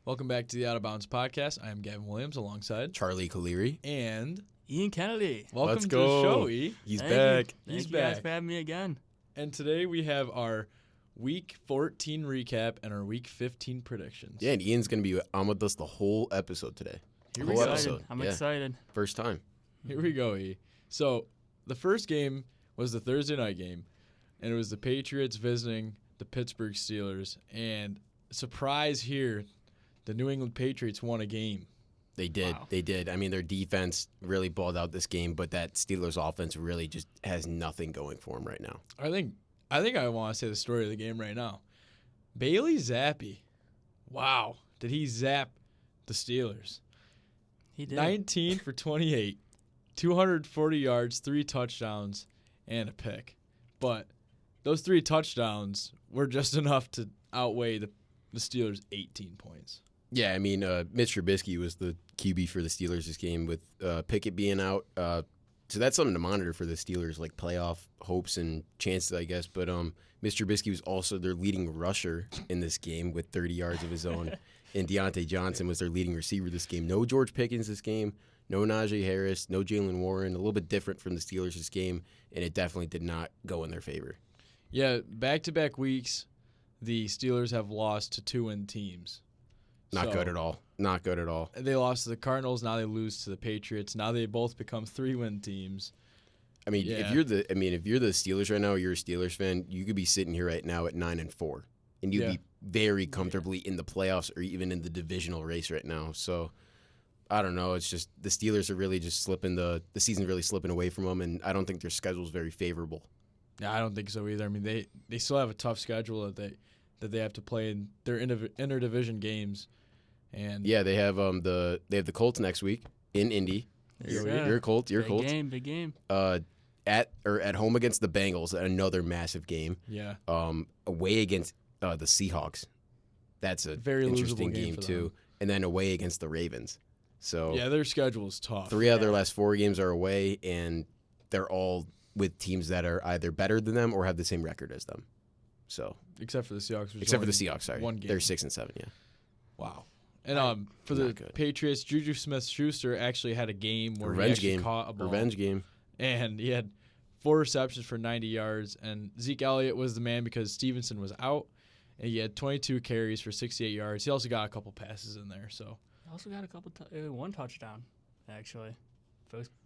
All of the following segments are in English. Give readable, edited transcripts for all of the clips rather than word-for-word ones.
Welcome back to the Out of Bounds podcast. I am Gavin Williams alongside Charlie Caleri. and Ian Kennedy. welcome Let's to go. the show, E. He's Thank back. You. He's Thank you guys back. for having me again. And today we have our Week 14 recap and our Week 15 predictions. Yeah, and Ian's going to be on with us the whole episode today. Here The we whole go. episode. I'm Yeah. excited. First time. Here we go, E. So the first game was the Thursday night game, and it was the Patriots visiting the Pittsburgh Steelers. And surprise here, the New England Patriots won a game. They did. Wow. They did. I mean, their defense really balled out this game, but that Steelers offense really just has nothing going for them right now. I think I want to say the story of the game right now. Bailey Zappi. Wow. Did he zap the Steelers? He did. 19 for 28, 240 yards, 3 touchdowns, and a pick. But those 3 touchdowns were just enough to outweigh the Steelers' 18 points. Yeah, I mean, Mitch Trubisky was the QB for the Steelers this game with Pickett being out. So that's something to monitor for the Steelers, like playoff hopes and chances, I guess. But Mitch Trubisky was also their leading rusher in this game with 30 yards of his own. And Deontay Johnson was their leading receiver this game. No George Pickens this game. No Najee Harris. No Jalen Warren. A little bit different from the Steelers this game. And it definitely did not go in their favor. Yeah, back-to-back weeks, the Steelers have lost to 2-win teams. Not So, good at all. Not good at all. They lost to the Cardinals. Now they lose to the Patriots. Now they both become 3-win teams. I mean, Yeah. if you're the Steelers right now, you're a Steelers fan, you could be sitting here right now at 9-4, and you'd Yeah. be very comfortably in the playoffs or even in the divisional race right now. So I don't know. It's just the Steelers are really just slipping the season's really slipping away from them, and I don't think their schedule's very favorable. Yeah, I don't think so either. I mean, they still have a tough schedule that they have to play in their interdivision games. And Yeah, they have the Colts next week in Indy. Yes, You're sir. a Colt. You're a Big Colt. game, big game. At home against the Bengals, another massive game. yeah, Away against the Seahawks. That's a Very interesting losable game game for too. them. And then away against the Ravens. So yeah, their schedule is tough. 3 out of their last 4 games are away, and they're all with teams that are either better than them or have the same record as them. So Except for the Seahawks. which is except for the only Seahawks, sorry, one game. they're 6-7. Yeah, Wow. And for the Not good. Patriots, Juju Smith-Schuster actually had a game where he revenge actually game. caught a ball. Revenge game. And he had 4 receptions for 90 yards. And Zeke Elliott was the man because Stevenson was out. And he had 22 carries for 68 yards. He also got a couple passes in there. So Also got a couple, one touchdown, actually.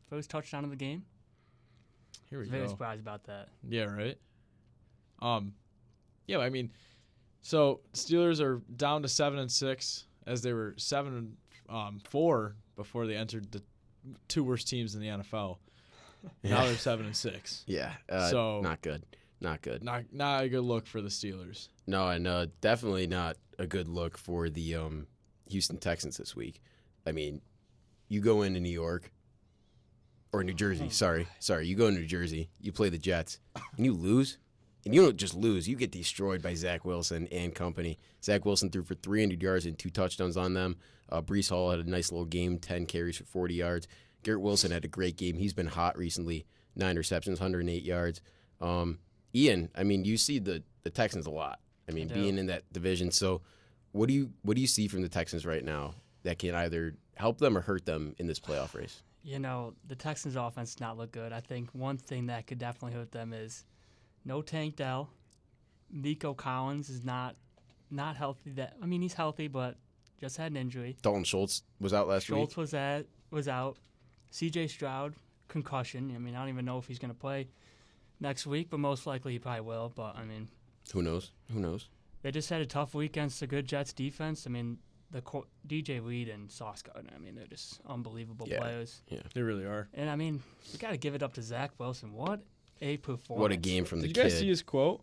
First touchdown of the game. here we Very go. surprised about that. Yeah, right. Yeah, I mean, so Steelers are down to 7-6 as they were 7-4 before they entered the 2 worst teams in the NFL. Now they're 7-6. Yeah, So- not good. Not good. Not a good look for the Steelers. No, and definitely not a good look for the Houston Texans this week. I mean, you go into New York or New Jersey. Sorry, you go into New Jersey. You play the Jets, and you lose. And you don't just lose; you get destroyed by Zach Wilson and company. Zach Wilson threw for 300 yards and 2 touchdowns on them. Breece Hall had a nice little game, 10 carries for 40 yards. Garrett Wilson had a great game. He's been hot recently. 9 receptions, 108 yards. Ian, I mean, you see the Texans a lot. I mean, I do. being in that division. So, what do you see from the Texans right now that can either help them or hurt them in this playoff race? You know, the Texans' offense does not look good. I think one thing that could definitely hurt them is no Tank Dell. Nico Collins is not healthy. He's healthy, but just had an injury. Dalton Schultz was out last Schultz week. was out. C.J. Stroud, concussion. I don't even know if he's going to play next week, but most likely he probably will. But, Who knows? they just had a tough week against the good Jets defense. DJ Reed and Sauce Gardner, they're just unbelievable Yeah. players. They really are. And, we got to give it up to Zach Wilson. What a performance. What a game from the Did you guys see kid, his quote?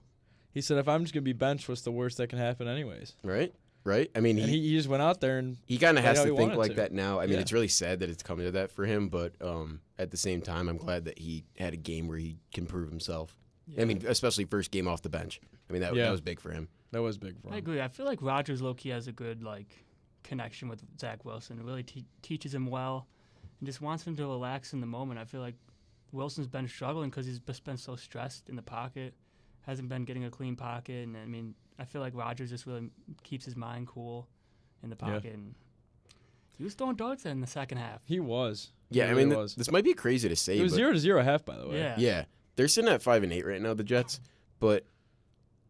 He said, "If I'm just gonna be benched, what's the worst that can happen, anyways?" right? I mean, And he just went out there and he kind of played has how to he think wanted like to. that now. I mean, Yeah. it's really sad that it's coming to that for him, but at the same time, I'm glad that he had a game where he can prove himself. Yeah. I mean, especially first game off the bench. I mean, that Yeah. was big for him. that was big for I him. agree. I feel like Rodgers low-key has a good connection with Zach Wilson. It really teaches him well and just wants him to relax in the moment. I feel like Wilson's been struggling because he's just been so stressed in the pocket, hasn't been getting a clean pocket. And, I feel like Rodgers just really keeps his mind cool in the pocket. And he was throwing darts in the second half. He was. Yeah, He I mean, really was. this might be crazy to say, It was but 0-0 half, by the way. Yeah. yeah, they're sitting at 5-8 right now, the Jets. But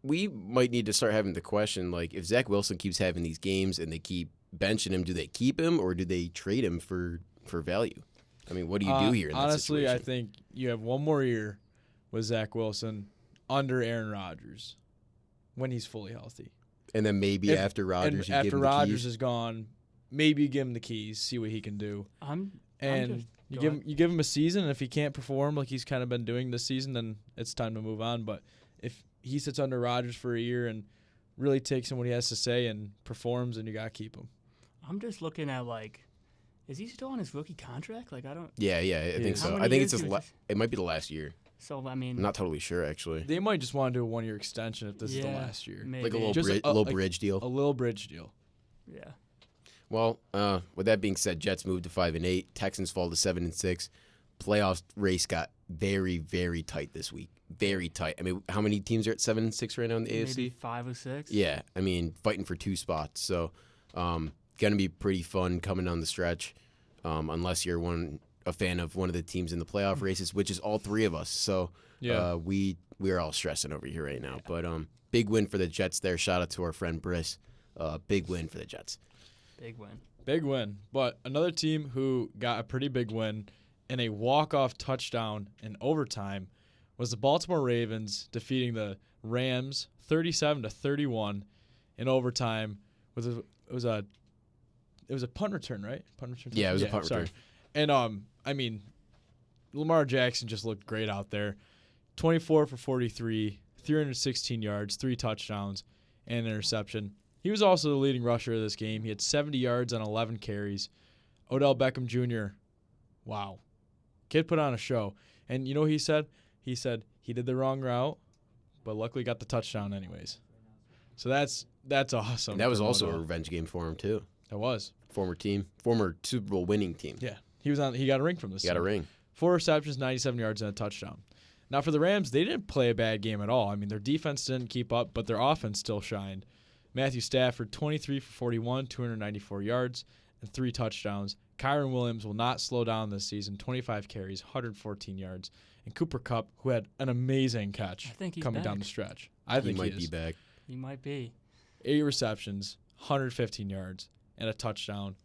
we might need to start having the question, like, if Zach Wilson keeps having these games and they keep benching him, do they keep him or do they trade him for value? I mean, what do you do here in that Honestly, situation? I think you have one more year with Zach Wilson under Aaron Rodgers when he's fully healthy. And then maybe If- after Rodgers, and you after give him Rodgers the keys. is gone, maybe you give him the keys, see what he can do. And Go you give him a season, and if he can't perform like he's kind of been doing this season, then it's time to move on. But if he sits under Rodgers for a year and really takes in what he has to say and performs, then you gotta keep him. I'm just looking at, like, is he still on his rookie contract? Like, I don't. Yeah, I think is. so. How I many think years it's do his we- it might be the last year. So, I mean, I'm not totally sure, actually. They might just want to do a 1-year extension if this is the Yeah, last year. maybe. Like a little, Just little like bridge deal. A little bridge deal. Yeah. Well, with that being said, Jets moved to 5-8. Texans fall to 7-6. Playoff race got very, very tight this week. Very tight. I mean, how many teams are at 7-6 right now in the AFC? Maybe 5 or 6. Yeah, I mean, fighting for 2 spots. So, gonna be pretty fun coming down the stretch. Unless you're a fan of one of the teams in the playoff races, which is all 3 of us. So, Yeah. we are all stressing over here right now. But big win for the Jets there. Shout out to our friend Briss. Big win for the Jets. Big win. Big win. But another team who got a pretty big win in a walk-off touchdown in overtime was the Baltimore Ravens defeating the Rams 37-31 in overtime with it was a punt return, right? Punt return. Yeah, it was a punt sorry. return. And I mean, Lamar Jackson just looked great out there. 24 for 43, 316 yards, 3 touchdowns, and an interception. He was also the leading rusher of this game. He had 70 yards on 11 carries. Odell Beckham Jr., wow. Kid put on a show. And you know what he said? He said he did the wrong route, but luckily got the touchdown anyways. So that's awesome. And that was from also a Odell. revenge game for him, too. That was. Former Super Bowl winning team. Yeah. He got a ring from this. He got a team. ring. 4 receptions, 97 yards, and a touchdown. Now, for the Rams, they didn't play a bad game at all. I mean, their defense didn't keep up, but their offense still shined. Matthew Stafford, 23 for 41, 294 yards, and 3 touchdowns. Kyron Williams will not slow down this season, 25 carries, 114 yards. And Cooper Kupp, who had an amazing catch I think he's coming down back. the stretch. I think he might he be is. back. He might be. 8 receptions, 115 yards, and a touchdown.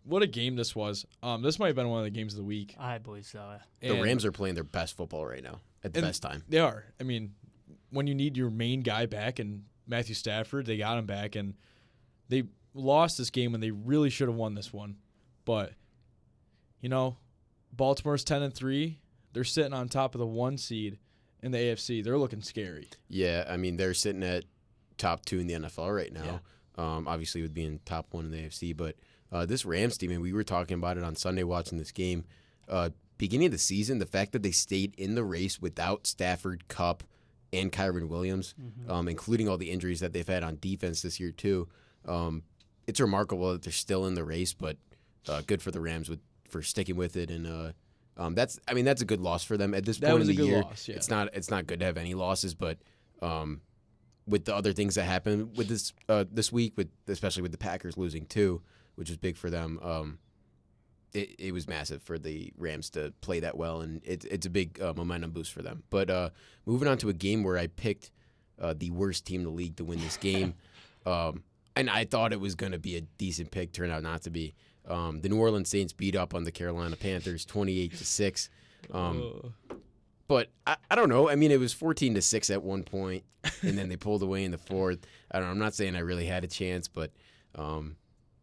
What a game this was. This might have been one of the games of the week. I believe so. The And Rams are playing their best football right now at the And- best time. They are. I mean, when you need your main guy back and Matthew Stafford, they got him back, and they lost this game when they really should have won this one. But, you know, Baltimore's 10-3. They're sitting on top of the 1 seed in the AFC. They're looking scary. Yeah, I mean, they're sitting at top 2 in the NFL right now. Obviously, with being top 1 in the AFC. But this Rams team, and we were talking about it on Sunday watching this game. Beginning of the season, the fact that they stayed in the race without Stafford, Kupp, and Kyron Williams, including all the injuries that they've had on defense this year too, it's remarkable that they're still in the race. But good for the Rams for sticking with it, and that's a good loss for them at this That point was in a the good year. loss, yeah. It's not good to have any losses, but with the other things that happened with this week, especially with the Packers losing too, which was big for them. It was massive for the Rams to play that well, and it's a big momentum boost for them. But moving on to a game where I picked the worst team in the league to win this game, and I thought it was going to be a decent pick, turned out not to be. The New Orleans Saints beat up on the Carolina Panthers 28-6. But I don't know. I mean, it was 14-6 at one point, and then they pulled away in the 4th. I don't know. I'm not saying I really had a chance, but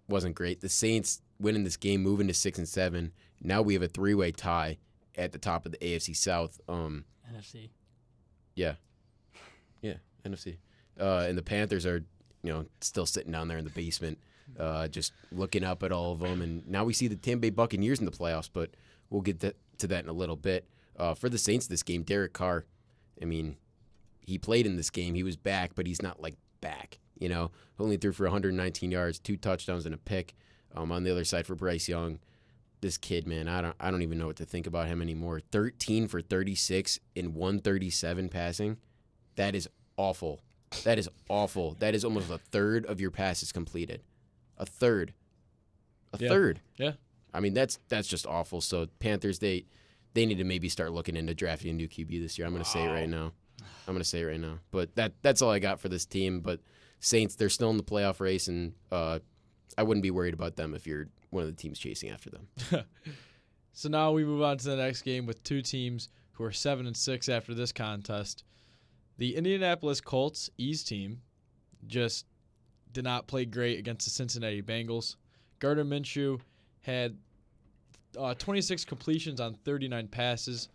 wasn't great. The Saints winning this game, moving to 6-7. Now we have a 3-way tie at the top of the AFC South. NFC. Yeah, NFC. And the Panthers are, still sitting down there in the basement, just looking up at all of them. And now we see the Tampa Bay Buccaneers in the playoffs, but we'll get to that in a little bit. For the Saints this game, Derek Carr, I mean, he played in this game. He was back, but he's not, back, Only threw for 119 yards, 2 touchdowns, and a pick. On the other side for Bryce Young, this kid, man, I don't even know what to think about him anymore. 13 for 36 in 137 passing. That is awful. That is awful. That is almost a third of your passes completed. A third. Yeah. Third. Yeah. I mean, that's just awful. So Panthers, they need to maybe start looking into drafting a new QB this year. I'm going to say it right now. But that's all I got for this team. But Saints, they're still in the playoff race, and I wouldn't be worried about them if you're one of the teams chasing after them. So now we move on to the next game with two teams who are 7-6 after this contest. The Indianapolis Colts East team just did not play great against the Cincinnati Bengals. Gardner Minshew had 26 completions on 39 passes,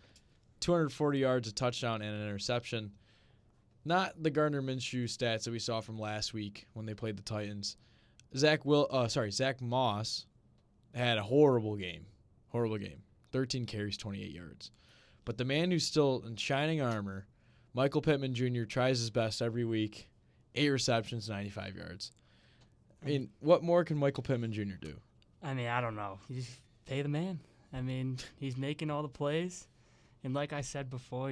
240 yards, a touchdown, and an interception. Not the Gardner Minshew stats that we saw from last week when they played the Titans. Zach Moss had a horrible game. 13 carries, 28 yards. But the man who's still in shining armor, Michael Pittman Jr., tries his best every week. 8 receptions, 95 yards. I mean, what more can Michael Pittman Jr. do? I mean, I don't know. You just pay the man. I mean, he's making all the plays. And like I said before,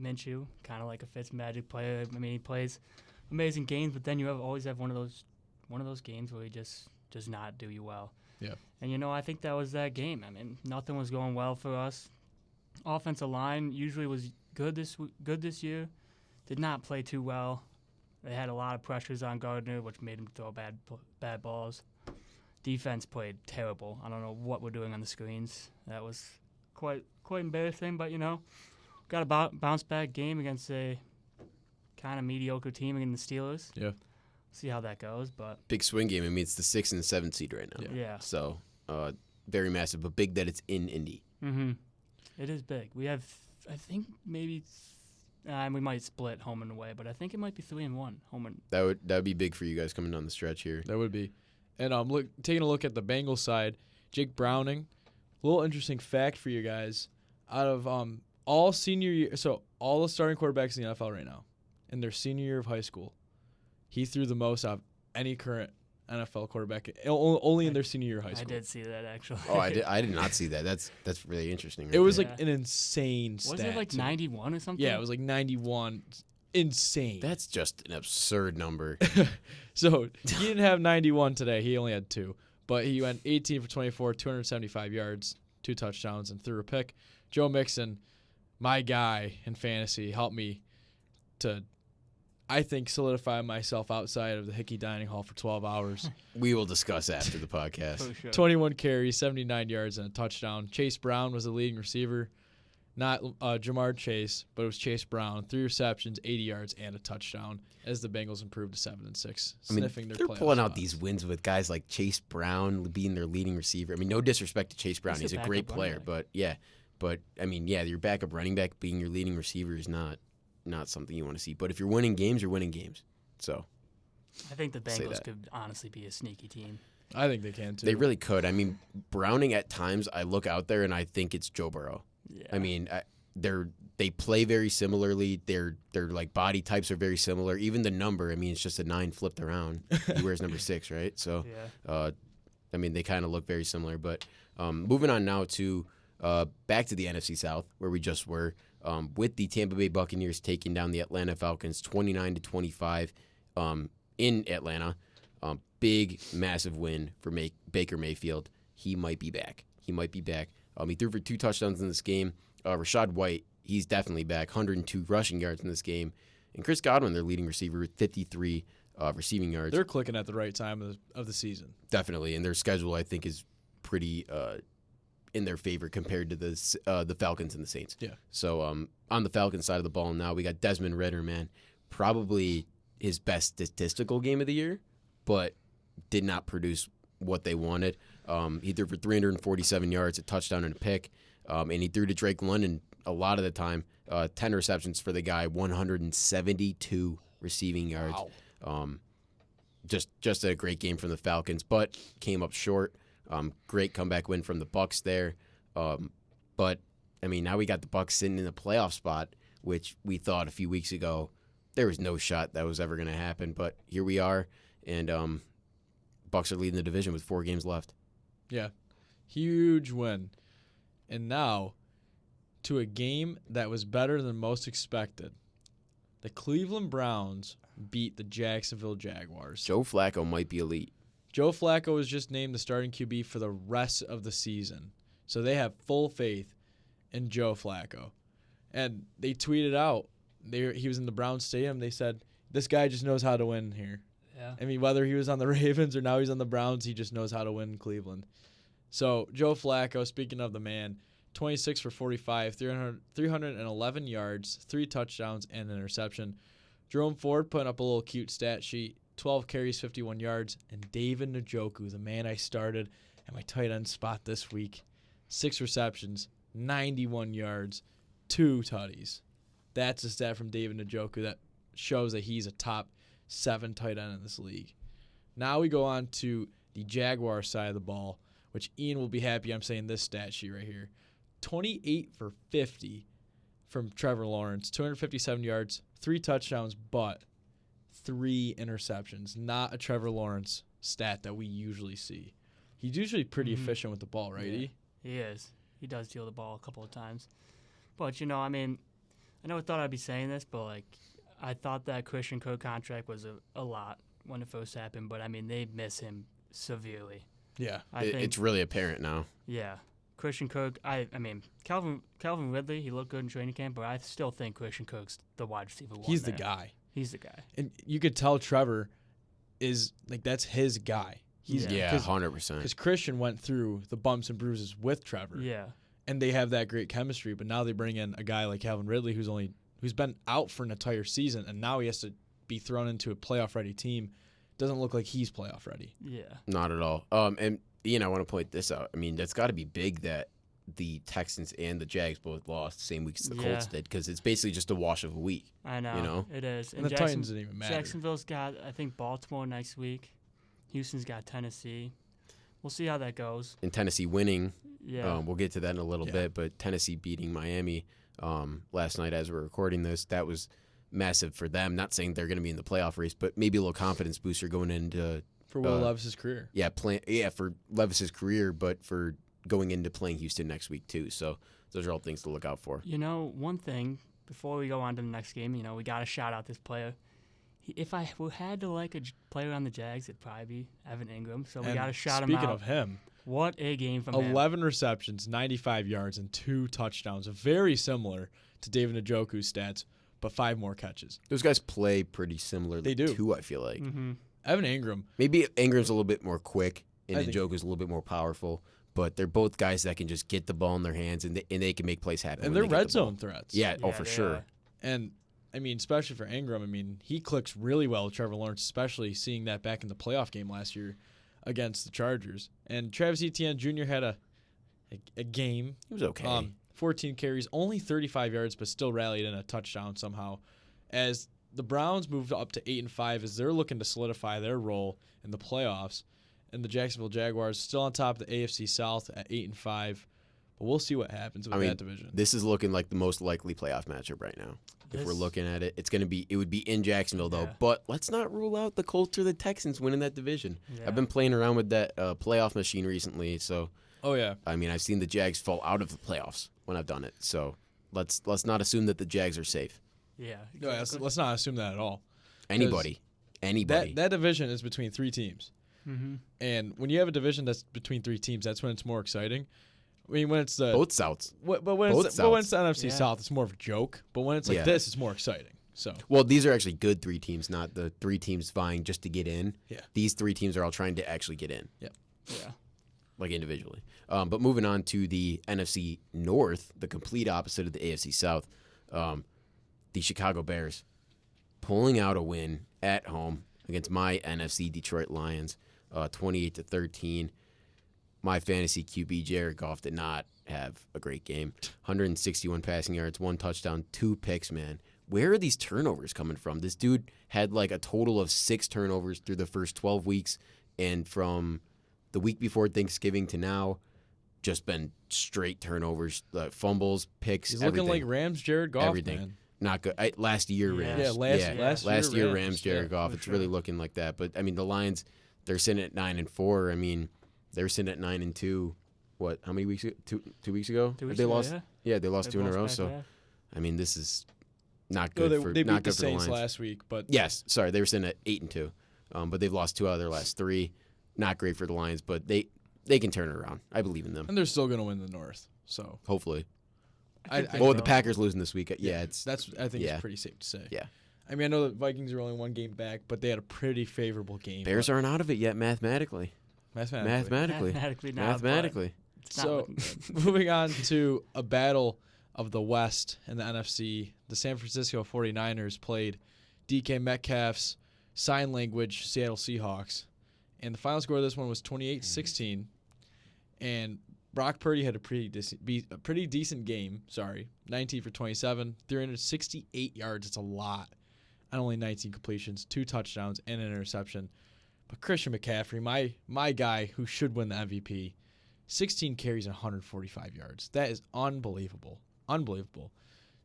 Minshew, kind of like a Fitzmagic player. I mean, he plays amazing games, but then you always have one of those games where he just does not do you well. Yeah. And, I think that was that game. I mean, nothing was going well for us. Offensive line usually was good this year. Did not play too well. They had a lot of pressures on Gardner, which made him throw bad balls. Defense played terrible. I don't know what we're doing on the screens. That was quite embarrassing, but, got a bounce back game against a kind of mediocre team against the Steelers. Yeah. See how that goes, but Big swing game. I mean, it's the 6th and 7th seed right now. yeah. So very massive, but big that it's in Indy. Mm-hmm. It is big. We have, I think, maybe we might split home and away, but I think it might be 3-1 home and. That would be big for you guys coming down the stretch here. That would be. And taking a look at the Bengals side, Jake Browning, a little interesting fact for you guys. Out of all senior year, so all the starting quarterbacks in the NFL right now, in their senior year of high school, he threw the most out of any current NFL quarterback, only in their senior year of high school. I did see that, actually. Oh, I did not see that. That's really interesting. It was Yeah. like an insane stat. Was it like too. 91 or something? Yeah, it was like 91. Insane. That's just an absurd number. So he didn't have 91 today. He only had 2. But he went 18 for 24, 275 yards, 2 touchdowns, and threw a pick. Joe Mixon, my guy in fantasy, helped me to, I think, solidify myself outside of the Hickey Dining Hall for 12 hours. We will discuss after the podcast. For sure. 21 carries, 79 yards, and a touchdown. Chase Brown was the leading receiver. Not Jamar Chase, but it was Chase Brown. 3 receptions, 80 yards, and a touchdown as the Bengals improved to 7-6, I mean, sniffing their they're playoff pulling out spots. these wins with guys like Chase Brown being their leading receiver. I mean, no disrespect to Chase Brown. He's He's a a great backup running player, back. but I mean, your backup running back being your leading receiver is not something you want to see. But if you're winning games, you're winning games. So I think the Say Bengals that. could honestly be a sneaky team. I think they can, too. they really could. I mean, Browning at times, I look out there and I think it's Joe Burrow. Yeah. I mean, they play very similarly. Their like body types are very similar. Even the number, I mean, it's just a 9 flipped around. He wears number 6, right? So, yeah. I mean, they kind of look very similar. But moving on now to back to the NFC South, where we just were, with the Tampa Bay Buccaneers taking down the Atlanta Falcons 29-25 in Atlanta. Big, massive win for Baker Mayfield. He might be back. He threw for 2 touchdowns in this game. Rashad White, he's definitely back. 102 rushing yards in this game. And Chris Godwin, their leading receiver, with 53 receiving yards. They're clicking at the right time of the season. Definitely. And their schedule, I think, is pretty in their favor compared to the Falcons and the Saints. Yeah. So on the Falcons side of the ball now, we got Desmond Ridder, man. Probably his best statistical game of the year, but did not produce what they wanted. He threw for 347 yards, a touchdown, and a pick. And he threw to Drake London a lot of the time. 10 receptions for the guy, 172 receiving yards. Wow. Just a great game from the Falcons, but came up short. Great comeback win from the Bucs there. But I mean, now we got the Bucs sitting in the playoff spot, which we thought a few weeks ago there was no shot that was ever going to happen. But here we are, and Bucs are leading the division with 4 games left. Yeah. Huge win. And now to a game that was better than most expected. The Cleveland Browns beat the Jacksonville Jaguars. Joe Flacco might be elite. Joe Flacco was just named the starting QB for the rest of the season. So they have full faith in Joe Flacco. And they tweeted out, he was in the Browns Stadium, they said, this guy just knows how to win here. Yeah. I mean, whether he was on the Ravens or now he's on the Browns, he just knows how to win in Cleveland. So Joe Flacco, speaking of the man, 26 for 45, 311 yards, 3 touchdowns, and an interception. Jerome Ford putting up a little cute stat sheet, 12 carries, 51 yards. And David Njoku, the man I started at my tight end spot this week, 6 receptions, 91 yards, 2 tutties. That's a stat from David Njoku that shows that he's a top 7 tight end in this league. Now we go on to the Jaguars side of the ball, which Ian will be happy I'm saying this stat sheet right here. 28 for 50 from Trevor Lawrence, 257 yards, 3 touchdowns, but 3 interceptions. Not a Trevor Lawrence stat that we usually see. He's usually pretty efficient with the ball, right? Yeah. E? He is. He does deal the ball a couple of times. But, I mean, I never thought I'd be saying this, but, I thought that Christian Kirk contract was a lot when it first happened. But, I mean, they miss him severely. Yeah. I think, It's really apparent now. yeah. Christian Kirk, I mean, Calvin Ridley, he looked good in training camp, but I still think Christian Kirk's the wide receiver one. He's the there. guy. He's the guy. And you could tell Trevor is, that's his guy. He's Yeah. 100%. Because Christian went through the bumps and bruises with Trevor. Yeah. And they have that great chemistry, but now they bring in a guy like Calvin Ridley who's been out for an entire season, and now he has to be thrown into a playoff-ready team. Doesn't look like he's playoff-ready. Yeah. Not at all. And I want to point this out. I mean, that's got to be big that the Texans and the Jags both lost the same week as the Colts did, because it's basically just a wash of a week. I know. It is. And the Titans didn't even matter. Jacksonville's got, I think, Baltimore next week. Houston's got Tennessee. We'll see how that goes. And Tennessee winning. Yeah. We'll get to that in a little bit, but Tennessee beating Miami last night as we're recording this, that was massive for them. Not saying they're going to be in the playoff race, but maybe a little confidence booster going into For Will Levis's career. for Levis's career, but for going into playing Houston next week too. So those are all things to look out for. One thing before we go on to the next game, we got to shout out this player. If I had to like a player on the Jags, it'd probably be Evan Ingram. So we And got to shout him out. Speaking of him, What a game from him. 11 receptions, 95 yards, and 2 touchdowns. Very similar to David Njoku's stats, but 5 more catches. Those guys play pretty similar. They do. Too, I feel like. Mm-hmm. Evan Ingram, Maybe Ingram's a little bit more quick, and I think- Njoku's a little bit more powerful. But they're both guys that can just get the ball in their hands, and they can make plays happen. and when they're they get red the ball. zone threats. Yeah, for they sure. are. And, especially for Ingram, he clicks really well with Trevor Lawrence, especially seeing that back in the playoff game last year against the Chargers. And Travis Etienne Jr. had a game. He was okay. 14 carries, only 35 yards, but still rallied in a touchdown somehow. As the Browns moved up to 8-5, as they're looking to solidify their role in the playoffs, and the Jacksonville Jaguars still on top of the AFC South at 8-5. But we'll see what happens with that division. This is looking like the most likely playoff matchup right now. If we're looking at it, it would be in Jacksonville though. Yeah. But let's not rule out the Colts or the Texans winning that division. Yeah. I've been playing around with that playoff machine recently, so Oh yeah, I've seen the Jags fall out of the playoffs when I've done it. So let's not assume that the Jags are safe. Yeah. no, let's not assume that at all. Anybody. That division is between 3 teams. Mm-hmm. And when you have a division that's between 3 teams, that's when it's more exciting. When it's the Both Souths. but when both it's the NFC Yeah. South, it's more of a joke. But when it's like Yeah. this, it's more exciting. So Well, these are actually good 3 teams, not the 3 teams vying just to get in. Yeah. These 3 teams are all trying to actually get in, Yeah. like individually. But moving on to the NFC North, the complete opposite of the AFC South, the Chicago Bears pulling out a win at home against my NFC Detroit Lions, 28-13. My fantasy QB, Jared Goff, did not have a great game. 161 passing yards, 1 touchdown, 2 picks, man. Where are these turnovers coming from? This dude had like a total of 6 turnovers through the first 12 weeks, and from the week before Thanksgiving to now, just been straight turnovers, fumbles, picks, he's looking everything. like Rams Jared Goff, Everything. man. Not good. Last year, Yeah. Rams. Yeah, last year Rams, Jared yeah, Goff. for It's really sure. looking like that. But the Lions, they're sitting at 9-4. They're sitting at 9-2. What? How many weeks? 2 weeks ago? 2 weeks They ago, lost. yeah. Yeah, they lost They've 2 in a lost row. back-to-back. So this is not No, good for they not beat the good for the Saints Lions. last week, but Yes, sorry, they were sitting at 8-2. But they've lost 2 out of their last 3. not great for the Lions, but they can turn it around. I believe in them. And they're still going to win the North. So Hopefully. I think Well, so. the Packers losing this week. Yeah, it's I think yeah. it's pretty safe to say. Yeah. I mean, I know the Vikings are only one game back, but they had a pretty favorable game. Bears aren't out of it yet mathematically. mathematically. Mathematically. It's not So, looking good. moving on to a battle of the West in the NFC, the San Francisco 49ers played DK Metcalf's sign language Seattle Seahawks. And the final score of this one was 28-16. And Brock Purdy had a pretty decent game. 19 for 27, 368 yards. It's a lot. And only 19 completions, 2 touchdowns, and an interception. But Christian McCaffrey, my guy who should win the MVP, 16 carries and 145 yards. That is unbelievable. Unbelievable.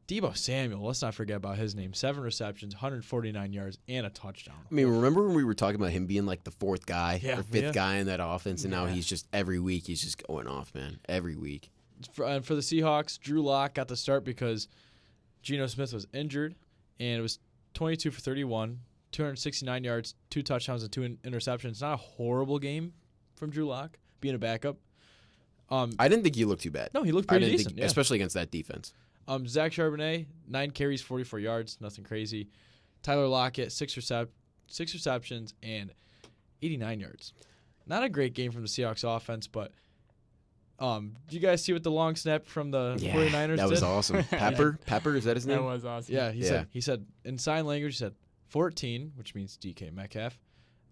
Deebo Samuel, let's not forget about his name. 7 receptions, 149 yards, and a touchdown. I mean, remember when we were talking about him being like the fourth guy Yeah, or fifth yeah. guy in that offense, and now Yeah. he's just every week he's just going off, man. Every week. For the Seahawks, Drew Lock got the start because Geno Smith was injured, and it was 22 for 31, 269 yards, 2 touchdowns, and 2 interceptions. Not a horrible game from Drew Lock, being a backup. I didn't think he looked too bad. No, he looked I pretty didn't decent. think, Yeah. especially against that defense. Zach Charbonnet, 9 carries, 44 yards, nothing crazy. Tyler Lockett, 6 receptions, and 89 yards. Not a great game from the Seahawks offense, but did you guys see what the long snap from the 49ers that did? was awesome. Pepper, is that his That name? was awesome. Yeah, Yeah. he said in sign language, he said 14, which means DK Metcalf,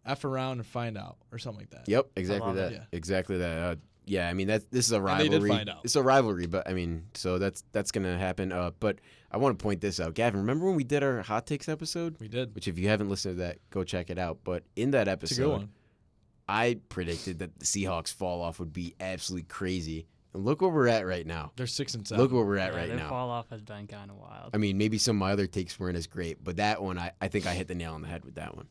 F around and find out, or something like that. Yep, exactly love that. it. Yeah. Exactly that. Yeah, I mean this is a And rivalry. they did find out. It's a rivalry, but I mean, so that's gonna happen. But I want to point this out, Gavin. Remember when we did our hot takes episode? We did. Which, if you haven't listened to that, go check it out. But in that It's a good episode, one. I predicted that the Seahawks fall off would be absolutely crazy. And look where we're at right now. They're 6-7. Look where we're at Yeah, right their now. fall off has been kind of wild. I mean, maybe some of my other takes weren't as great, but that one, I think I hit the nail on the head with that one.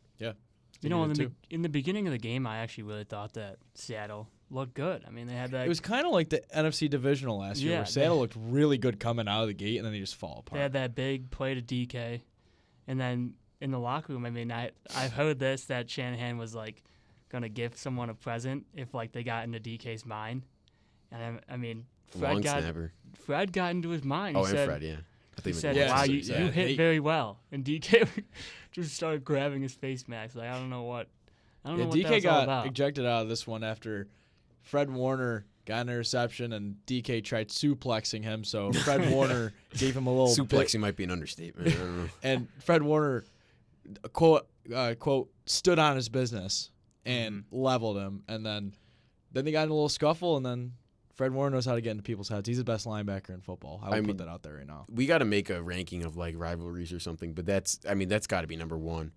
You know, did too. in the beginning of the game, I actually really thought that Seattle looked good. I mean, they had that. It was kind of like the NFC divisional last year, Yeah, where Seattle looked really good coming out of the gate, and then they just fall They had apart. that big play to DK, and then in the locker room, I mean, I've heard this that Shanahan was like gonna give someone a present if like they got into DK's mind, and I mean, Long snapper. Fred got into his mind. Oh, He and said, Fred, yeah. I He think said, Yeah, "Wow, so- you yeah, hit they- very well," and DK just started grabbing his face mask. Like I don't know what that DK was all got about. ejected out of this one after Fred Warner got an interception, and DK tried suplexing him, so Fred Warner gave him a little bit. Suplexing might be an understatement. I don't know. And Fred Warner, quote, stood on his business and Mm-hmm. leveled him. And then they got in a little scuffle, and then Fred Warner knows how to get into people's heads. He's the best linebacker in football. I would mean, put that out there right now. We got to make a ranking of like rivalries or something, but that's got to be number one,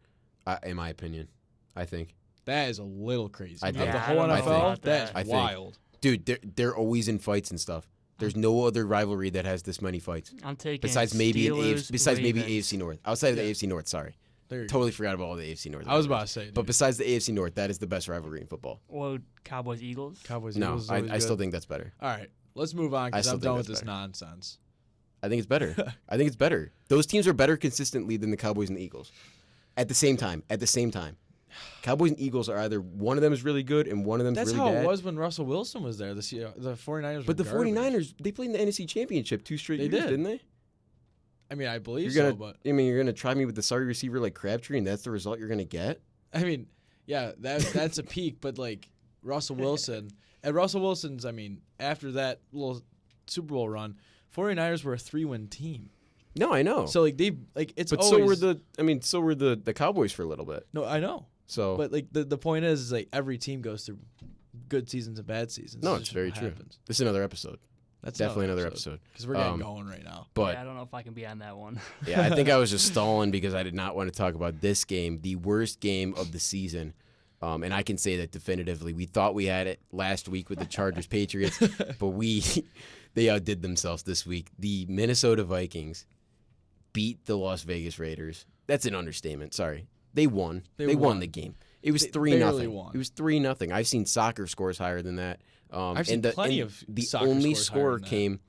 in my opinion. I think, That is a little crazy. I Of think- the Yeah, whole I don't know NFL, about that's that. I think- wild. dude, they're always in fights and stuff. There's no other rivalry that has this many fights I'm taking besides maybe Steelers, maybe Ravens. AFC North. Outside of the Yeah. AFC North, sorry, There you go. totally forgot about all the AFC North. I was about rivalries. to say, But dude. besides the AFC North, that is the best rivalry in football. or Cowboys Eagles. Cowboys. No, Eagles is always I still good. think that's better. All right, let's move on I because still I'm think done with that's this better. nonsense. I think it's better. I think it's better. Those teams are better consistently than the Cowboys and the Eagles. At the same time. Cowboys and Eagles are either one of them is really good and one of them is That's really how bad. it was when Russell Wilson was there. The 49ers But were the garbage. 49ers, they played in the NFC Championship 2 straight They years, did. didn't they? I mean, I believe You're so, gonna, but you're gonna try me with the sorry receiver like Crabtree, and that's the result you're gonna get. I mean, yeah, that's a peak. But like Russell Wilson, and Russell Wilson's, I mean, after that little Super Bowl run, 49ers were a 3-win team. No, I know. So like it's but always, so were the Cowboys for a little bit. no, I know. So But like the point is like every team goes through good seasons and bad seasons. no, It's it's just very what true. happens. This is another episode. That's Definitely another episode. because we're getting Um, going right now. But Yeah, I don't know if I can be on that one. yeah, I think I was just stalling because I did not want to talk about this game, the worst game of the season. And I can say that definitively. We thought we had it last week with the Chargers Patriots, but they outdid themselves this week. The Minnesota Vikings beat the Las Vegas Raiders. That's an understatement. Sorry. They won. They won won. the game. It was They 3-0. barely won. It was 3-0. I've seen soccer scores higher than that. I've seen and plenty and of the soccer only scores higher score than that. came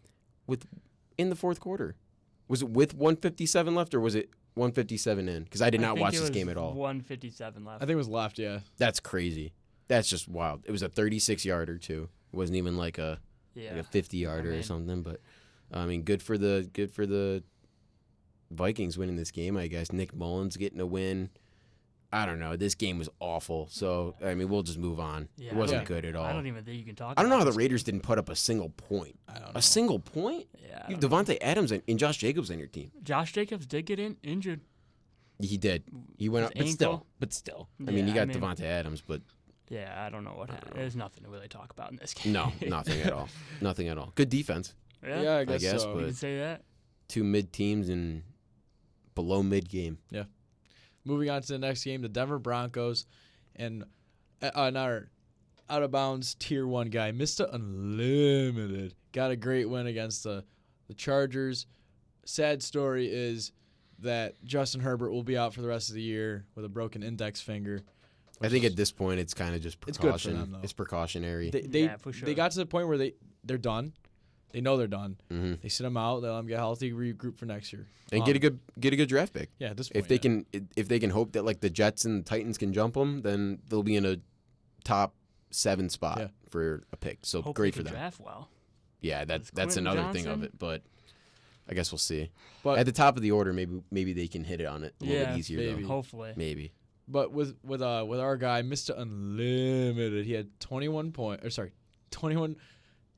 in the fourth quarter. Was it with 157 left or was it 157 in? Because I did not watch this game at all. 157 left. I think it was left. Yeah, That's crazy. That's just wild. It was a 36-yarder too. It wasn't even like a Yeah. like a 50-yarder or something. But I mean, good for the Vikings winning this game. I guess Nick Mullins getting a win. I don't know. This game was awful. So I mean, we'll just move on. Yeah, It wasn't Yeah. good at all. I don't even think you can talk. I don't know how about the this Raiders didn't put up a single point. I don't know. A single point? game. Yeah. You have Devontae Adams and Josh Jacobs on your team. Josh Jacobs did get injured. He did. He went up, His but ankle. still. I mean, you Yeah, got I mean- Devontae Adams, but Yeah, I don't know what happened. There's nothing to really talk about in this game. no, nothing at all. Nothing at all. Good defense. Yeah, Yeah, I I guess, guess, so. you but- can say that. Two mid teams and below mid game. Moving on to the next game, the Denver Broncos and our out of bounds tier 1 guy, Mr. Unlimited, got a great win against the Chargers. Sad story is that Justin Herbert will be out for the rest of the year with a broken index finger. I think at this point it's kind of just It's good for precaution. them, though. It's precautionary. They For sure. they got to the point where they're done. They know they're done. hmm They sit them out. They let them get healthy, regroup for next year. And get a good draft pick. Yeah, at this point, If they can hope that like the Jets and the Titans can jump them, then they'll be in a top 7 spot Yeah. for a pick. So Hope great they for can them. Draft well. Yeah, Does that's Quentin another thing of Johnson- it. But I guess we'll see. But At the top of the order, maybe they can hit it on it a little Yeah, bit easier maybe. though. Hopefully. Maybe. But with our guy, Mr. Unlimited, he had 21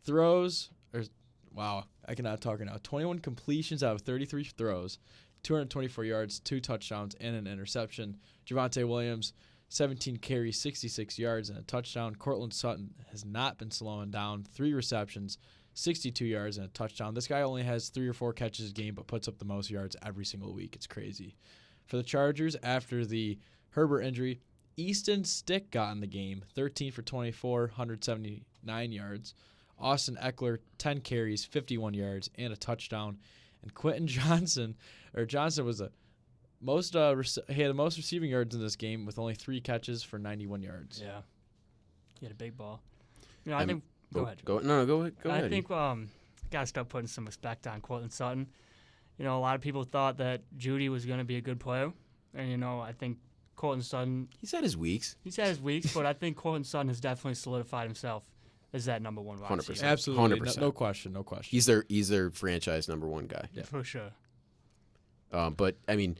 throws, wow, I cannot talk right now. 21 completions out of 33 throws, 224 yards, 2 touchdowns, and an interception. Javonte Williams, 17 carries, 66 yards, and a touchdown. Cortland Sutton has not been slowing down, 3 receptions, 62 yards, and a touchdown. This guy only has 3 or 4 catches a game, but puts up the most yards every single week. It's crazy. For the Chargers, after the Herbert injury, Easton Stick got in the game, 13 for 24, 179 yards. Austin Eckler, 10 carries, 51 yards, and a touchdown. And Quentin Johnson was he had the most receiving yards in this game with only 3 catches for 91 yards. Yeah. He had a big ball. You know, I think. Go ahead. Go ahead. I think gotta start putting some respect on Cortland Sutton. You know, a lot of people thought that Judy was going to be a good player, and you know, I think Cortland Sutton. He's had his weeks. He's had his weeks, but I think Cortland Sutton has definitely solidified himself as that number 1 wide 100%. receiver. Absolutely. 100%. No question. No question. He's their franchise number 1 guy. Yeah. For sure. But I mean,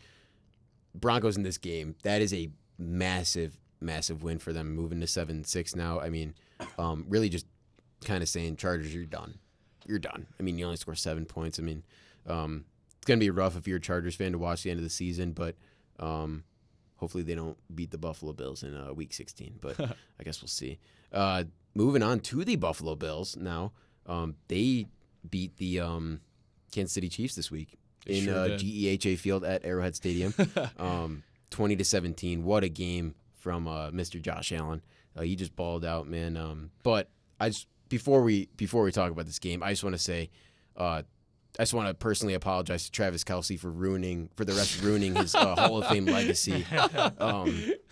Broncos in this game, that is a massive win for them, moving to 7-6 now. I mean, really just kind of saying, Chargers, you're done. You're done. I mean, you only score 7 points. I mean, it's gonna be rough if you're a Chargers fan to watch the end of the season, but hopefully they don't beat the Buffalo Bills in Week 16. But I guess we'll see. Moving on to the Buffalo Bills now. They beat the Kansas City Chiefs this week in Sure did. GEHA Field at Arrowhead Stadium, 20-17. What a game from Mr. Josh Allen. He just balled out, man. But before we talk about this game, I just want to say, I just want to personally apologize to Travis Kelce for ruining his Hall of Fame legacy.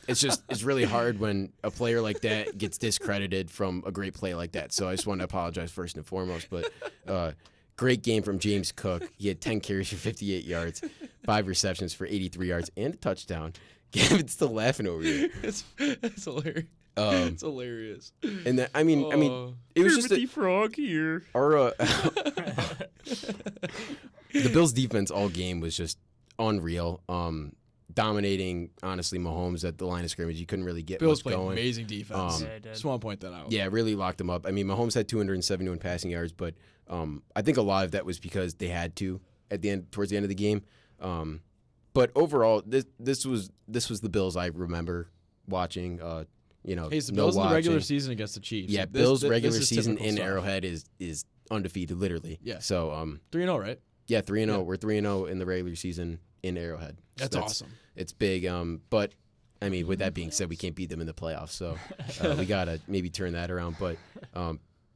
It's really hard when a player like that gets discredited from a great play like that. So I just want to apologize first and foremost. But great game from James Cook. He had 10 carries for 58 yards, 5 receptions for 83 yards, and a touchdown. Gavin's still laughing over here. It's hilarious. It's hilarious. And that, I mean, it was just Frog here. our the Bills' defense all game was just unreal. Dominating, honestly, Mahomes at the line of scrimmage. You couldn't really get Bills much played going. amazing defense. Yeah, they did. Just want to point that out. Yeah, really locked them up. I mean, Mahomes had 271 passing yards, but I think a lot of that was because they had to towards the end of the game. But overall, this was the Bills I remember watching. Hey, it's the no Bills in the regular watching. season against the Chiefs. Yeah, This- Bills this regular is season typical in stuff. Arrowhead is undefeated, literally. Yeah. So 3-0, right? yeah, 3-0. Yeah. We're 3-0 in the regular season in Arrowhead. So That's awesome. It's big. But I mean, with that being said, we can't beat them in the playoffs, so we gotta maybe turn that around. But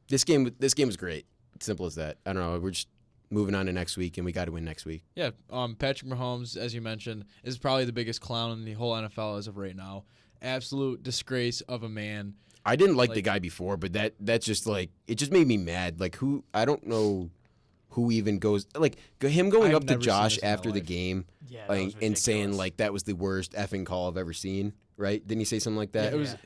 this game was great. Simple as that. I don't know. We're just moving on to next week, and we got to win next week. Yeah, Patrick Mahomes, as you mentioned, is probably the biggest clown in the whole NFL as of right now. Absolute disgrace of a man. I didn't like the Like- guy before, but that's just like it just made me mad. Like I don't know who even goes like him going I've up to never seen Josh this in my after the life. game Yeah, that like, was and saying ridiculous. like that was the worst effing call I've ever seen. right? Didn't he say something like Yeah, that? it was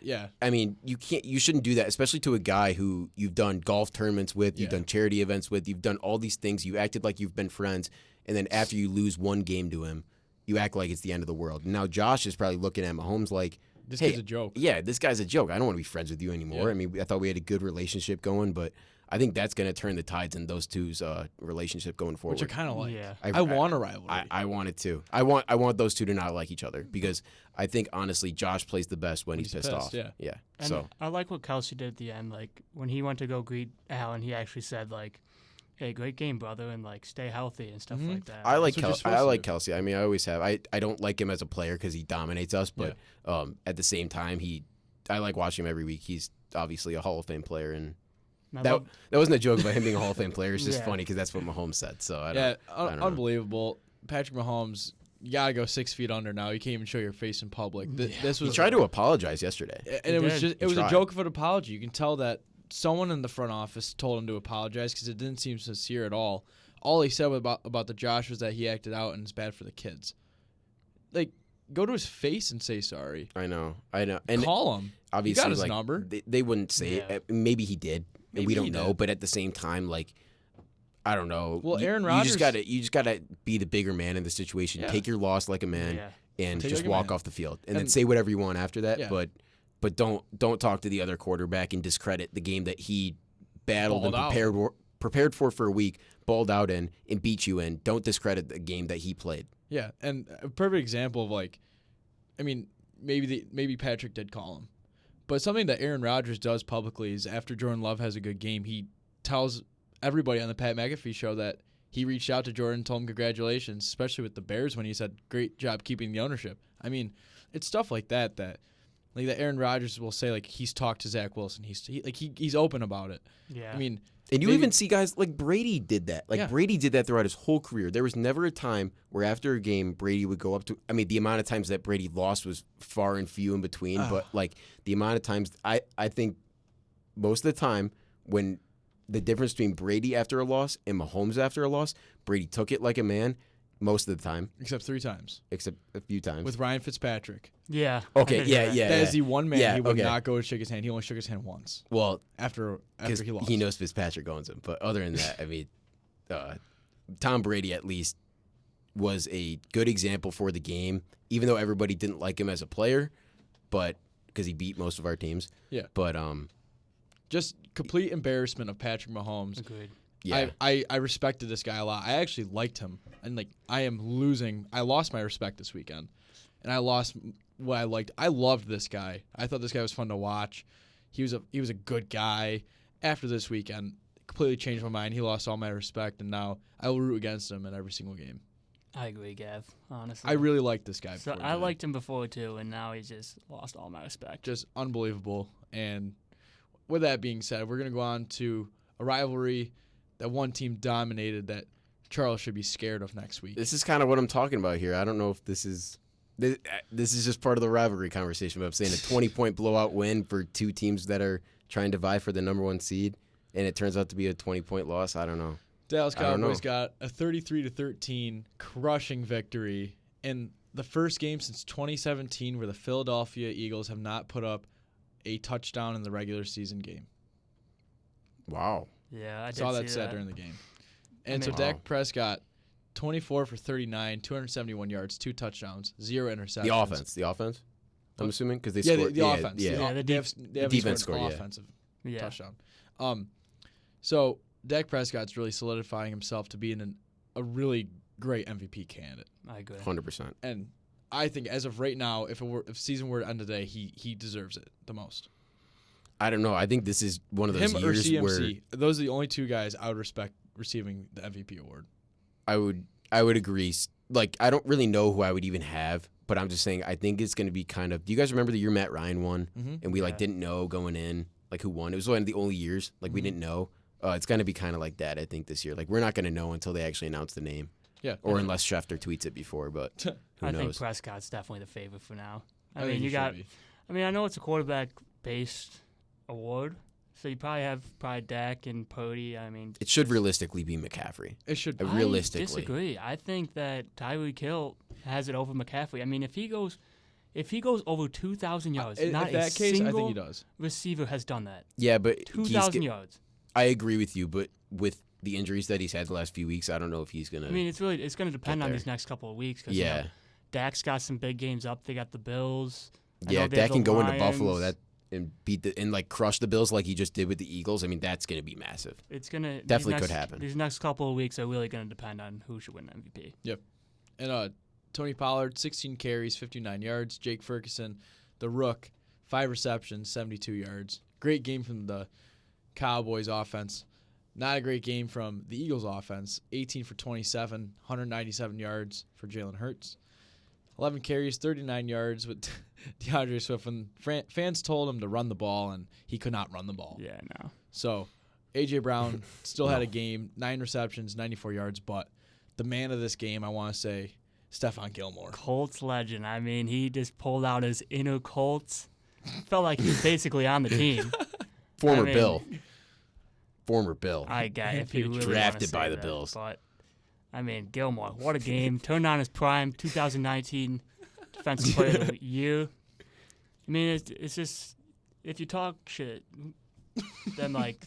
I mean, you shouldn't do that, especially to a guy who you've done golf tournaments with, you've Yeah. done charity events with, you've done all these things. You acted like you've been friends, and then after you lose one game to him, you act like it's the end of the world. Now Josh is probably looking at Mahomes like, This hey, kid's a joke. yeah, this guy's a joke. I don't want to be friends with you anymore. Yeah. I mean, I thought we had a good relationship going, but I think that's going to turn the tides in those two's relationship going forward. Which I kind of like. Yeah. I want a rivalry. I want it too. I want those two to not like each other because I think honestly Josh plays the best when he's pissed off. yeah. Yeah. And So I like what Kelsey did at the end. Like when he went to go greet Allen, he actually said like, "Hey, great game, brother," and like stay healthy and stuff like that. I like That's what you're supposed I to like do. Kelsey. I mean, I always have. I don't like him as a player because he dominates us, but at the same time, I like watching him every week. He's obviously a Hall of Fame player, and And I that love- wasn't a joke about him being a Hall of Fame player. It's just Yeah. funny because that's what Mahomes said. So I Yeah, don't know. unbelievable. Patrick Mahomes, you gotta go 6 feet under now. You can't even show your face in public. This He was tried to apologize yesterday. and it was did. just it He was a tried. joke of an apology. You can tell that someone in the front office told him to apologize because it didn't seem sincere at all. All he said about the Josh was that he acted out and it's bad for the kids. Like, go to his face and say sorry. I know, and Call him. obviously, got his like, number. They wouldn't say Yeah. it. Maybe he did. Maybe we he don't know. did. But at the same time, like, I don't know. Well, Aaron you Rodgers- just gotta be the bigger man in the situation. Yeah. Take your loss like a man, Yeah. and Take it just like a walk man. off the field, and then And- say whatever you want after that. Yeah. But don't talk to the other quarterback and discredit the game that he battled and Balled out. prepared for a week, balled out in, and beat you in. Don't discredit the game that he played. Yeah, and a perfect example of like, I mean, maybe Patrick did call him, but something that Aaron Rodgers does publicly is after Jordan Love has a good game, he tells everybody on the Pat McAfee show that he reached out to Jordan, told him congratulations, especially with the Bears when he said great job keeping the ownership. I mean, it's stuff like that like that Aaron Rodgers will say like he's talked to Zach Wilson, he's open about it. Yeah. I mean, And you Maybe- even see guys like Brady did that. Like Yeah. Brady did that throughout his whole career. There was never a time where after a game Brady would go up to. I mean, the amount of times that Brady lost was far and few in between. But like the amount of times, I think most of the time when the difference between Brady after a loss and Mahomes after a loss, Brady took it like a man. Most of the time, except 3 times except a few times. with Ryan Fitzpatrick. yeah. Okay, I did hear yeah, that. yeah. That is the one man Yeah, he would okay. not go and shake his hand. He only shook his hand once well, after because he lost. he knows Fitzpatrick owns him. But other than that, I mean, Tom Brady at least was a good example for the game, even though everybody didn't like him as a player, but because he beat most of our teams. Yeah. But Just complete embarrassment of Patrick Mahomes. Agreed. yeah, I respected this guy a lot. I actually liked him, and like I lost my respect this weekend, and I lost what I liked. I loved this guy. I thought this guy was fun to watch. He was a good guy. After this weekend, completely changed my mind. He lost all my respect, and now I will root against him in every single game. I agree, Gav. Honestly, I really liked this guy. So before I today. liked him before too, and now he's just lost all my respect. Just unbelievable. And with that being said, we're gonna go on to a rivalry that one team dominated that Charles should be scared of next week. this is kind of what I'm talking about here. I don't know if this is just part of the rivalry conversation, but I'm saying a 20-point blowout win for two teams that are trying to vie for the number 1 seed, and it turns out to be a 20-point loss. I don't know. Dallas I don't know. Cowboys got a 33-13 crushing victory in the first game since 2017 where the Philadelphia Eagles have not put up a touchdown in the regular season game. Wow. Yeah, I did Saw see that said during the game. And so mean- Dak Wow. Prescott, 24 for 39, 271 yards, 2 touchdowns, 0 interceptions. The offense. I'm assuming because they Yeah, scored. the offense. Yeah. Yeah, the they have defense scored scored, an yeah. offensive yeah. touchdown. So Dak Prescott's really solidifying himself to be a really great MVP candidate. I agree. 100%. And I think as of right now, if season were to end today, he deserves it the most. I don't know. I think this is one of those Him or years where CMC, those are the only two guys I would respect receiving the MVP award. I would agree. Like I don't really know who I would even have, but I'm just saying I think it's going to be kind of. Do you guys remember the year Matt Ryan won, and we like Yeah. didn't know going in like who won? It was one of the only years like we didn't know. It's going to be kind of like that. I think this year, like we're not going to know until they actually announce the name, Yeah. or unless Schefter tweets it before. But who I think knows? Prescott's definitely the favorite for now. I think mean, he you should got. be. I mean, I know it's a quarterback-based award, so you probably have Dak and Purdy. I mean, It should realistically be McCaffrey. It should be. Realistically. I disagree. I think that Tyreek Hill has it over McCaffrey. I mean, if If he goes over 2,000 yards, In not that a case, I single think he does. receiver has done that. Yeah, but 2,000 yards. I agree with you, but with the injuries that he's had the last few weeks, I don't know if he's gonna. I mean, it's going to depend on there. these next couple of weeks. Cause, yeah, Dak's got some big games up. They got the Bills. yeah. If they have Dak can the go into Buffalo Lions. and beat and like crush the Bills like he just did with the Eagles. I mean, that's gonna be massive. It's gonna Definitely could happen. These next couple of weeks are really going to depend on who should win MVP. And Tony Pollard, 16 carries, 59 yards. Jake Ferguson, the Rook, 5 receptions, 72 yards. Great game from the Cowboys offense. Not a great game from the Eagles offense. 18 for 27, 197 yards for Jalen Hurts. 11 carries, 39 yards with DeAndre Swift. And fans told him to run the ball, and he could not run the ball. Yeah, no. So A.J. Brown still had a game, 9 receptions, 94 yards. But the man of this game, I want to say, Stephon Gilmore. Colts legend. I mean, he just pulled out his inner Colts. Felt like he was basically on the team. Former I mean, Bill. Former Bill. I get if you really Drafted wanna by say the that, Bills. But, I mean, Gilmore, what a game. Turned on his prime, 2019 Defensive Player of the Year. I mean, it's just, if you talk shit, then, like,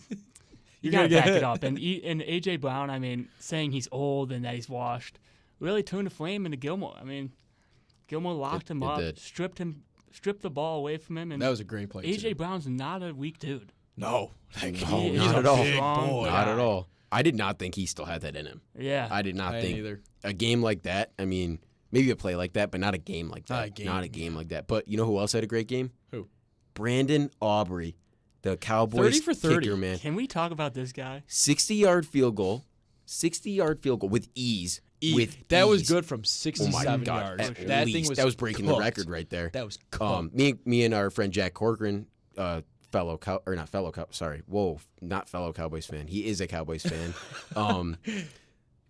you got to back it up. And A.J. Brown, I mean, saying he's old and that he's washed, really turned the flame into Gilmore. I mean, Gilmore locked him it up, did. stripped the ball away from him. And That was a great play, A.J. too. Brown's not a weak dude. No. No, He's not a at all. big boy. Not at all. I did not think he still had that in him. Yeah. I did not I think didn't either. a game like that. I mean, maybe a play like that, but not a game like that. Not a game, like that. But you know who else had a great game? Who? Brandon Aubrey, the Cowboys 30 for 30. kicker, man. Can we talk about this guy? 60-yard field goal. 60-yard field goal with ease. With that was ease. good from Oh 67 my God! yards. At That least. thing was that was breaking the cooked. record right there. That was cooked. Me and our friend Jack Corcoran, not fellow Cowboys fan. He is a Cowboys fan.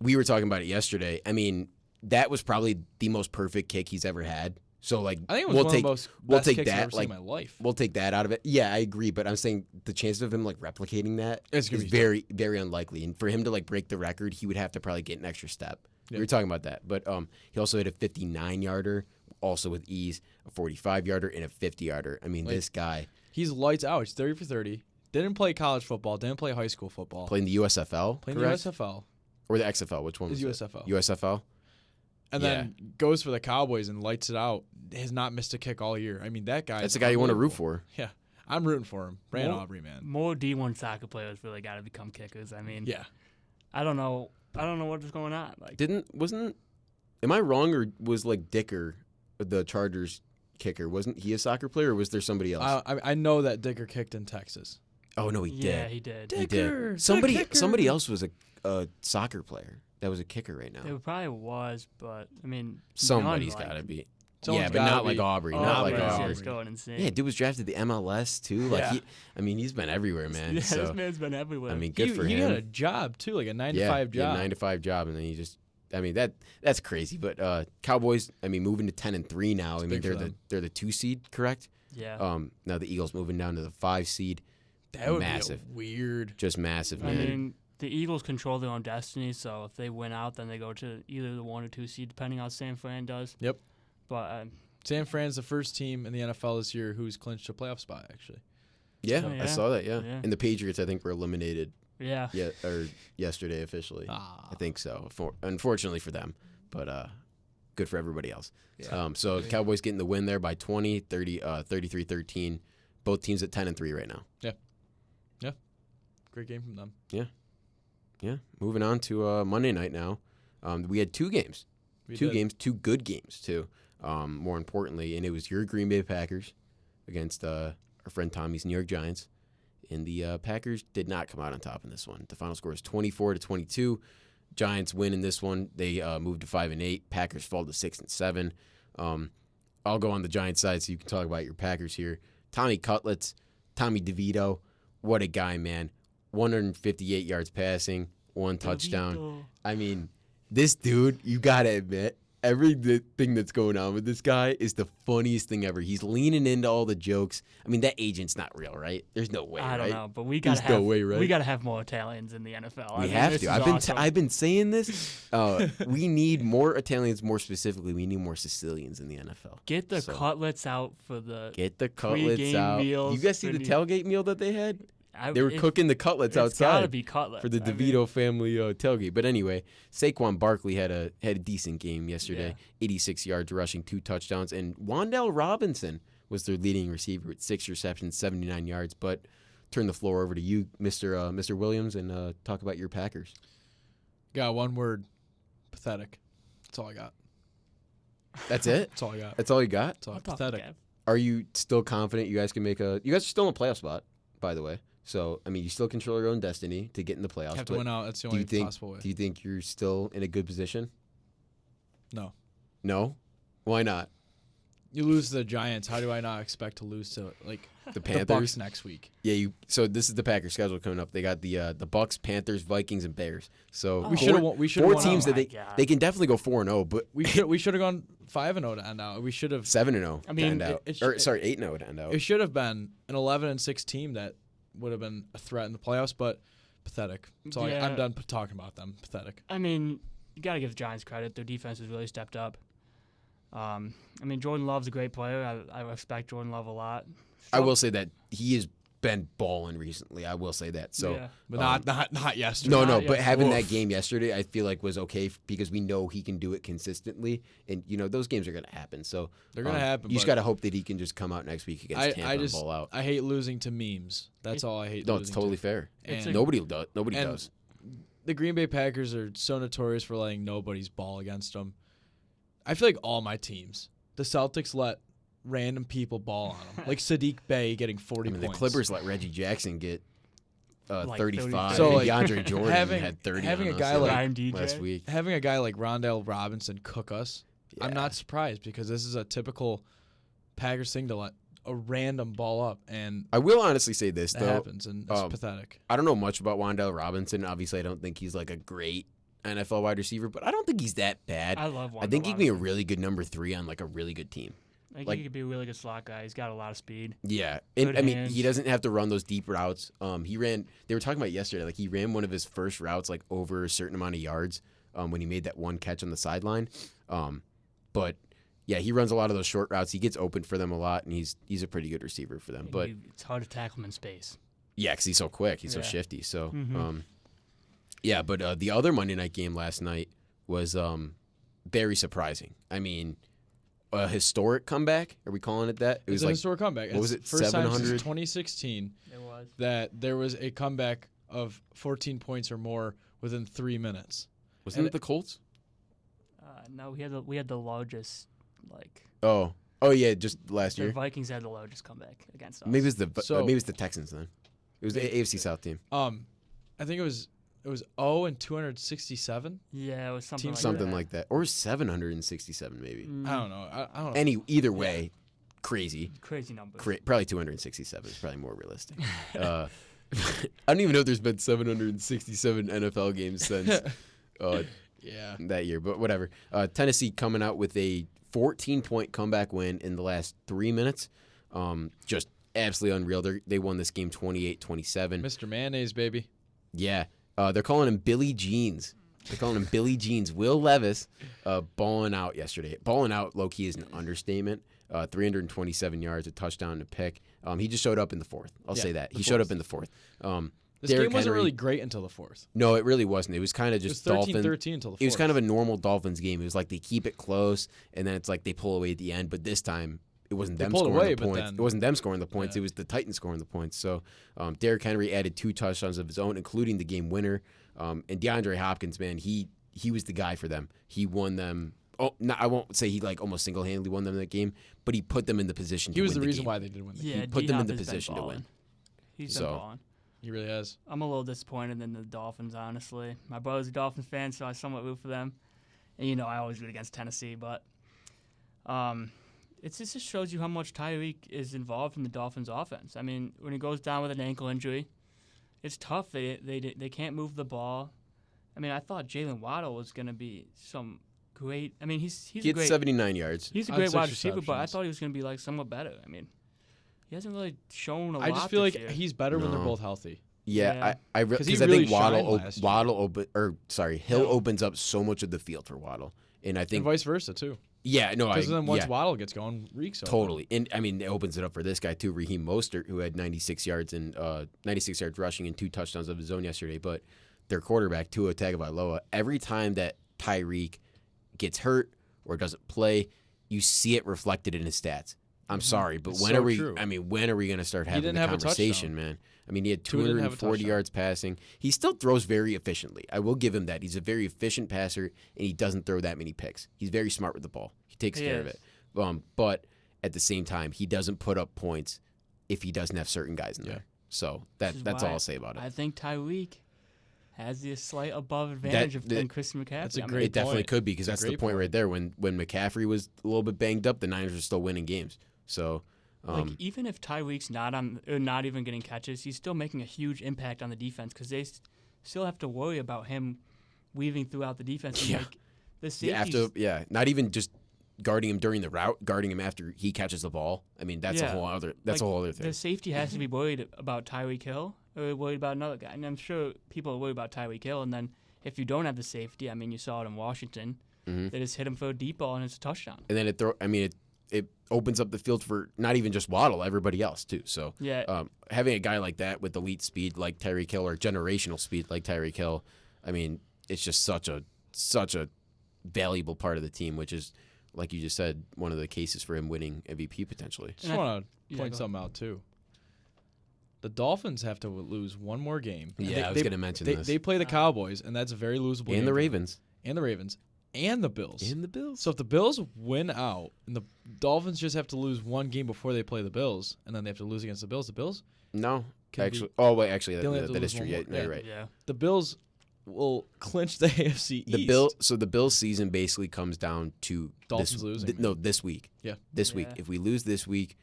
We were talking about it yesterday. I mean, that was probably the most perfect kick he's ever had. So like, I think it was one of the most best take kicks I've that, ever seen like, in my life. We'll take that out of it. Yeah, I agree, but I'm saying the chances of him like replicating that It's gonna is be very, very unlikely. And for him to like break the record, he would have to probably get an extra step. Yeah. We were talking about that, but he also hit a 59-yarder, also with ease, a 45-yarder, and a 50-yarder. I mean, this guy He's lights out. He's 30 for 30. Didn't play college football. Didn't play high school football. played in the USFL, Played in the correct? USFL. Or the XFL? Which one was It's it? USFL. USFL. And then goes for the Cowboys and lights it out. Has not missed a kick all year. I mean, that guy. That's the guy you want to root unbelievable. for. Yeah, I'm rooting for him. Brandon More- Aubrey, man. More D1 soccer players really got to become kickers. I mean, Yeah. I don't know what is going on. Like, Am I wrong, or was like Dicker, the Chargers kicker, wasn't he a soccer player, or was there somebody else? I know that Dicker kicked in Texas. Oh no, he yeah, did. he did. He Dicker, did. Somebody kicker. else was a soccer player that was a kicker right now. It probably was, but I mean, Somebody's none, got to like, be. Someone's Yeah, but gotta not like be. Aubrey. Oh, Not like but Aubrey. it's going insane. Yeah, dude was drafted the MLS too. Like Yeah. he's been everywhere, man. Yeah, so this man's been everywhere. I mean, good for he him. got a job too, like a 9 to 5 Yeah, job. 9 to 5 job, and then he just. I mean that's crazy. But Cowboys, I mean, moving to 10-3 now. I mean, big for they're the 2 seed, correct? yeah. Now the Eagles moving down to the 5 seed. That would massive. be a weird. Just massive, I man. mean, the Eagles control their own destiny, so if they win out, then they go to either the 1 or 2 seed, depending on how San Fran does. Yep. But San Fran's the first team in the NFL this year who's clinched a playoff spot. Actually, yeah, Oh, yeah. I saw that. Yeah. Yeah. And the Patriots, I think, were eliminated. yeah, Yesterday officially. Ah. I think so. Unfortunately for them, but good for everybody else. Yeah. So Cowboys getting the win there by 20, 33-13. Both teams at 10-3 right now. Great game from them. Yeah. Moving on to Monday night now. We had 2 games. We Two did. games, 2 good games too. More importantly, and it was your Green Bay Packers against our friend Tommy's New York Giants. And the Packers did not come out on top in this one. The final score is 24-22. Giants win in this one. They moved to 5-8. Packers fall to 6-7. I'll go on the Giants side so you can talk about your Packers here. Tommy Cutlets, Tommy DeVito, what a guy, man. 158 yards passing, 1 touchdown. DeVito. I mean, this dude, you got to admit, everything that's going on with this guy is the funniest thing ever. He's leaning into all the jokes. I mean, that agent's not real, right? There's no way, I don't right? know, but we There's gotta have no way, right? we gotta have more Italians in the NFL. We I mean, have this to. is awesome. I've been saying this. We need more Italians. More specifically, we need more Sicilians in the NFL. Get the So, cutlets out for the. Get the cutlets Pre-game out. meals You guys see for the the- tailgate meal that they had? I- They were it- cooking the cutlets It's gotta outside be cutlets for the I mean, DeVito family tailgate. But anyway, Saquon Barkley had a decent game yesterday. 86 yards rushing, 2 touchdowns, and Wan'Dale Robinson was their leading receiver with 6 receptions, 79 yards. But turn the floor over to you, Mr. Williams, and talk about your Packers. Got one word: pathetic. That's all I got. That's it. That's all I got. That's all you got. That's all. I'll talk Pathetic. Gav. Are you still confident you guys can make a? You guys are still in a playoff spot, by the way. So I mean, you still control your own destiny to get in the playoffs. Have to but win out. That's the do you only think? possible way. Do you think you're still in a good position? No. No. Why not? You lose to the Giants. How do I not expect to lose to like The the Panthers. Bucks next week? Yeah. So this is the Packers schedule coming up. They got the Bucks, Panthers, Vikings, and Bears. So We should have. We should have four won teams out. that my God. they can definitely go 4-0, but We should have gone 5-0 to end out. We should have. 7-0 I mean, to end out. it- Or sorry, 8-0 to end out. It should have been an 11-6 team that would have been a threat in the playoffs, but pathetic. So Yeah. I'm done talking about them. Pathetic. I mean, you gotta give the Giants credit. Their defense has really stepped up. I mean, Jordan Love's a great player. I respect Jordan Love a lot. I will say that he has been balling recently. I will say that. So. yeah. But not yesterday. No, Not but yet. having that Oof. game yesterday, I feel like was okay because we know he can do it consistently, and those games are gonna happen. So They're gonna happen. You just but gotta hope that he can just come out next week against Tampa and ball out. I hate losing to memes. That's all I hate. No, losing it's totally to. fair. It's And Nobody does. Nobody and- does. the Green Bay Packers are so notorious for letting nobody's ball against them. I feel like all my teams, the Celtics let random people ball on them, like Sadiq Bey getting 40 I mean, points. the Clippers let Reggie Jackson get Like 35. So, and like, DeAndre Jordan having- had 30 having on a us guy last- like- Ryan DJ. last week. Having a guy like Rondell Robinson cook us, I'm Yeah. not surprised because this is a typical Packers thing to let a random ball up, and I will honestly say this that though. happens, and it's um, pathetic. I don't know much about Wan'Dale Robinson. Obviously, I don't think he's like a great NFL wide receiver, but I don't think he's that bad. I love one. I think he can be a really good number 3 on like a really good team. I think like- he could be a really good slot guy. He's got a lot of speed. Yeah, and Good I mean hands. he doesn't have to run those deep routes. He ran. They were talking about yesterday. Like he ran one of his first routes like over a certain amount of yards when he made that one catch on the sideline. But yeah, he runs a lot of those short routes. He gets open for them a lot, and he's a pretty good receiver for them. And But it's hard to tackle him in space. yeah, because he's so quick. He's so Yeah. shifty. So Mhm. yeah. But the other Monday night game last night was very surprising. I mean, a historic comeback. Are we calling it that? It It's was a like historic comeback. what was It's it, the first time 700? since 2016 It was. that there was a comeback of 14 points or more within 3 minutes. wasn't it the Colts? No, we had the largest like Oh yeah, just last the year. Vikings had the largest comeback against us. Maybe it's So- maybe it's the Texans then. It was the AFC South team. I think it was 0 and 267. yeah, it was something Team like Something that. like that, or 767 maybe. Mm, I don't know. I don't know. Either way, crazy. crazy numbers. Probably 267 is probably more realistic. I don't even know if there's been 767 NFL games since Yeah. that year, but whatever. Tennessee coming out with a 14-point comeback win in the last 3 minutes. Just absolutely unreal. They won this game 28-27. Mr. Mayonnaise, baby. Yeah. They're calling him Billy Jeans. They're calling him Billy Jeans. Will Levis balling out yesterday. Balling out, low-key, is an understatement. 327 yards, a touchdown, and a pick. He just showed up in the fourth. I'll Yeah, say that. the He showed fourth. up in the fourth. This Derrick game wasn't Henry- really great until the fourth. No, it really wasn't. It was kind of It was just Dolphins. 13-13 until the fourth. It was kind of a normal Dolphins game. It was like they keep it close, and then it's like they pull away at the end. But this time, it wasn't They them pulled scoring away, the but points. then- It wasn't them scoring the points. Yeah. It was the Titans scoring the points. So Derrick Henry added 2 touchdowns of his own, including the game winner. And DeAndre Hopkins, man, he was the guy for them. He won them. Oh, no, I won't say he like almost single-handedly won them that game, but he put them in the position. He to was win the reason game. why they did win the game. Yeah, put them in D-Hop the has been position to win. balling. He's So- been balling. He really has. I'm a little disappointed in the Dolphins, honestly. My brother's a Dolphins fan, so I somewhat root for them. And I always root against Tennessee, but it just shows you how much Tyreek is involved in the Dolphins' offense. I mean, when he goes down with an ankle injury, it's tough. They can't move the ball. I mean, I thought Jalen Waddle was going to be some great. I mean, he's He a had great. 79 yards. He's a on great 6 wide receiver, but I receptions. thought he was going to be like somewhat better. I mean, he hasn't really shown a lot. I just feel like this year. he's better when they're No. both healthy. Yeah, Yeah. Because he because I really think shined last year. Hill Hill. opens up so much of the field for Waddle, and I And think vice versa too. because Because then once Waddle gets going, Reek's open. totally, and I mean it opens it up for this guy too, Raheem Mostert, who had 96 yards rushing and 2 touchdowns of his own yesterday. But their quarterback Tua Tagovailoa, every time that Tyreek gets hurt or doesn't play, you see it reflected in his stats. I'm sorry, but It's when so are we? true. I mean, when are we going to start having didn't the have a conversation, touchdown. man? I mean, he had Tua didn't have a 240 touchdown. yards passing. He still throws very efficiently. I will give him that. He's a very efficient passer, and he doesn't throw that many picks. He's very smart with the ball. He takes He care of is. it. But at the same time, he doesn't put up points if he doesn't have certain guys in Yeah. there. So Which is that's why all I'll say about it. I think Tyreek has the slight above advantage than Christian McCaffrey. That's a I mean, great It definitely point. could be because It's a that's the great point point. right there. When McCaffrey was a little bit banged up, the Niners were still winning games. So. Like even if Tyreek's not even getting catches, he's still making a huge impact on the defense because they still have to worry about him weaving throughout the defense. And Yeah. like, the Yeah, safeties, not even just guarding him during the route, guarding him after he catches the ball. I mean, that's a Yeah. whole other Like, a whole other thing. the safety has to be worried about Tyreek Hill or worried about another guy. And I'm sure people are worried about Tyreek Hill. And then if you don't have the safety, I mean, you saw it in Washington. Mhm. They just hit him for a deep ball and it's a touchdown. And then it opens up the field for not even just Waddle, everybody else too. So Yeah, having a guy like that with elite speed like Tyreek Hill or generational speed like Tyreek Hill, I mean, it's just such a valuable part of the team, which is, like you just said, one of the cases for him winning MVP potentially. Just want to yeah, point go something out too. The Dolphins have to lose one more game. And Yeah, I was going to mention this. They play the Cowboys, and that's a very losable game. And the for them. Ravens. And the Ravens. And the Bills. And the Bills. So if the Bills win out, and the Dolphins just have to lose one game before they play the Bills, and then they have to lose against the Bills No, can actually. be- Oh wait, actually, they only have to that lose is true. one Yeah, more. no, you're Yeah. right. yeah. the Bills will clinch the AFC East. So the Bills season basically comes down to Dolphins losing. this week. Yeah. This week. Yeah. If we lose this week,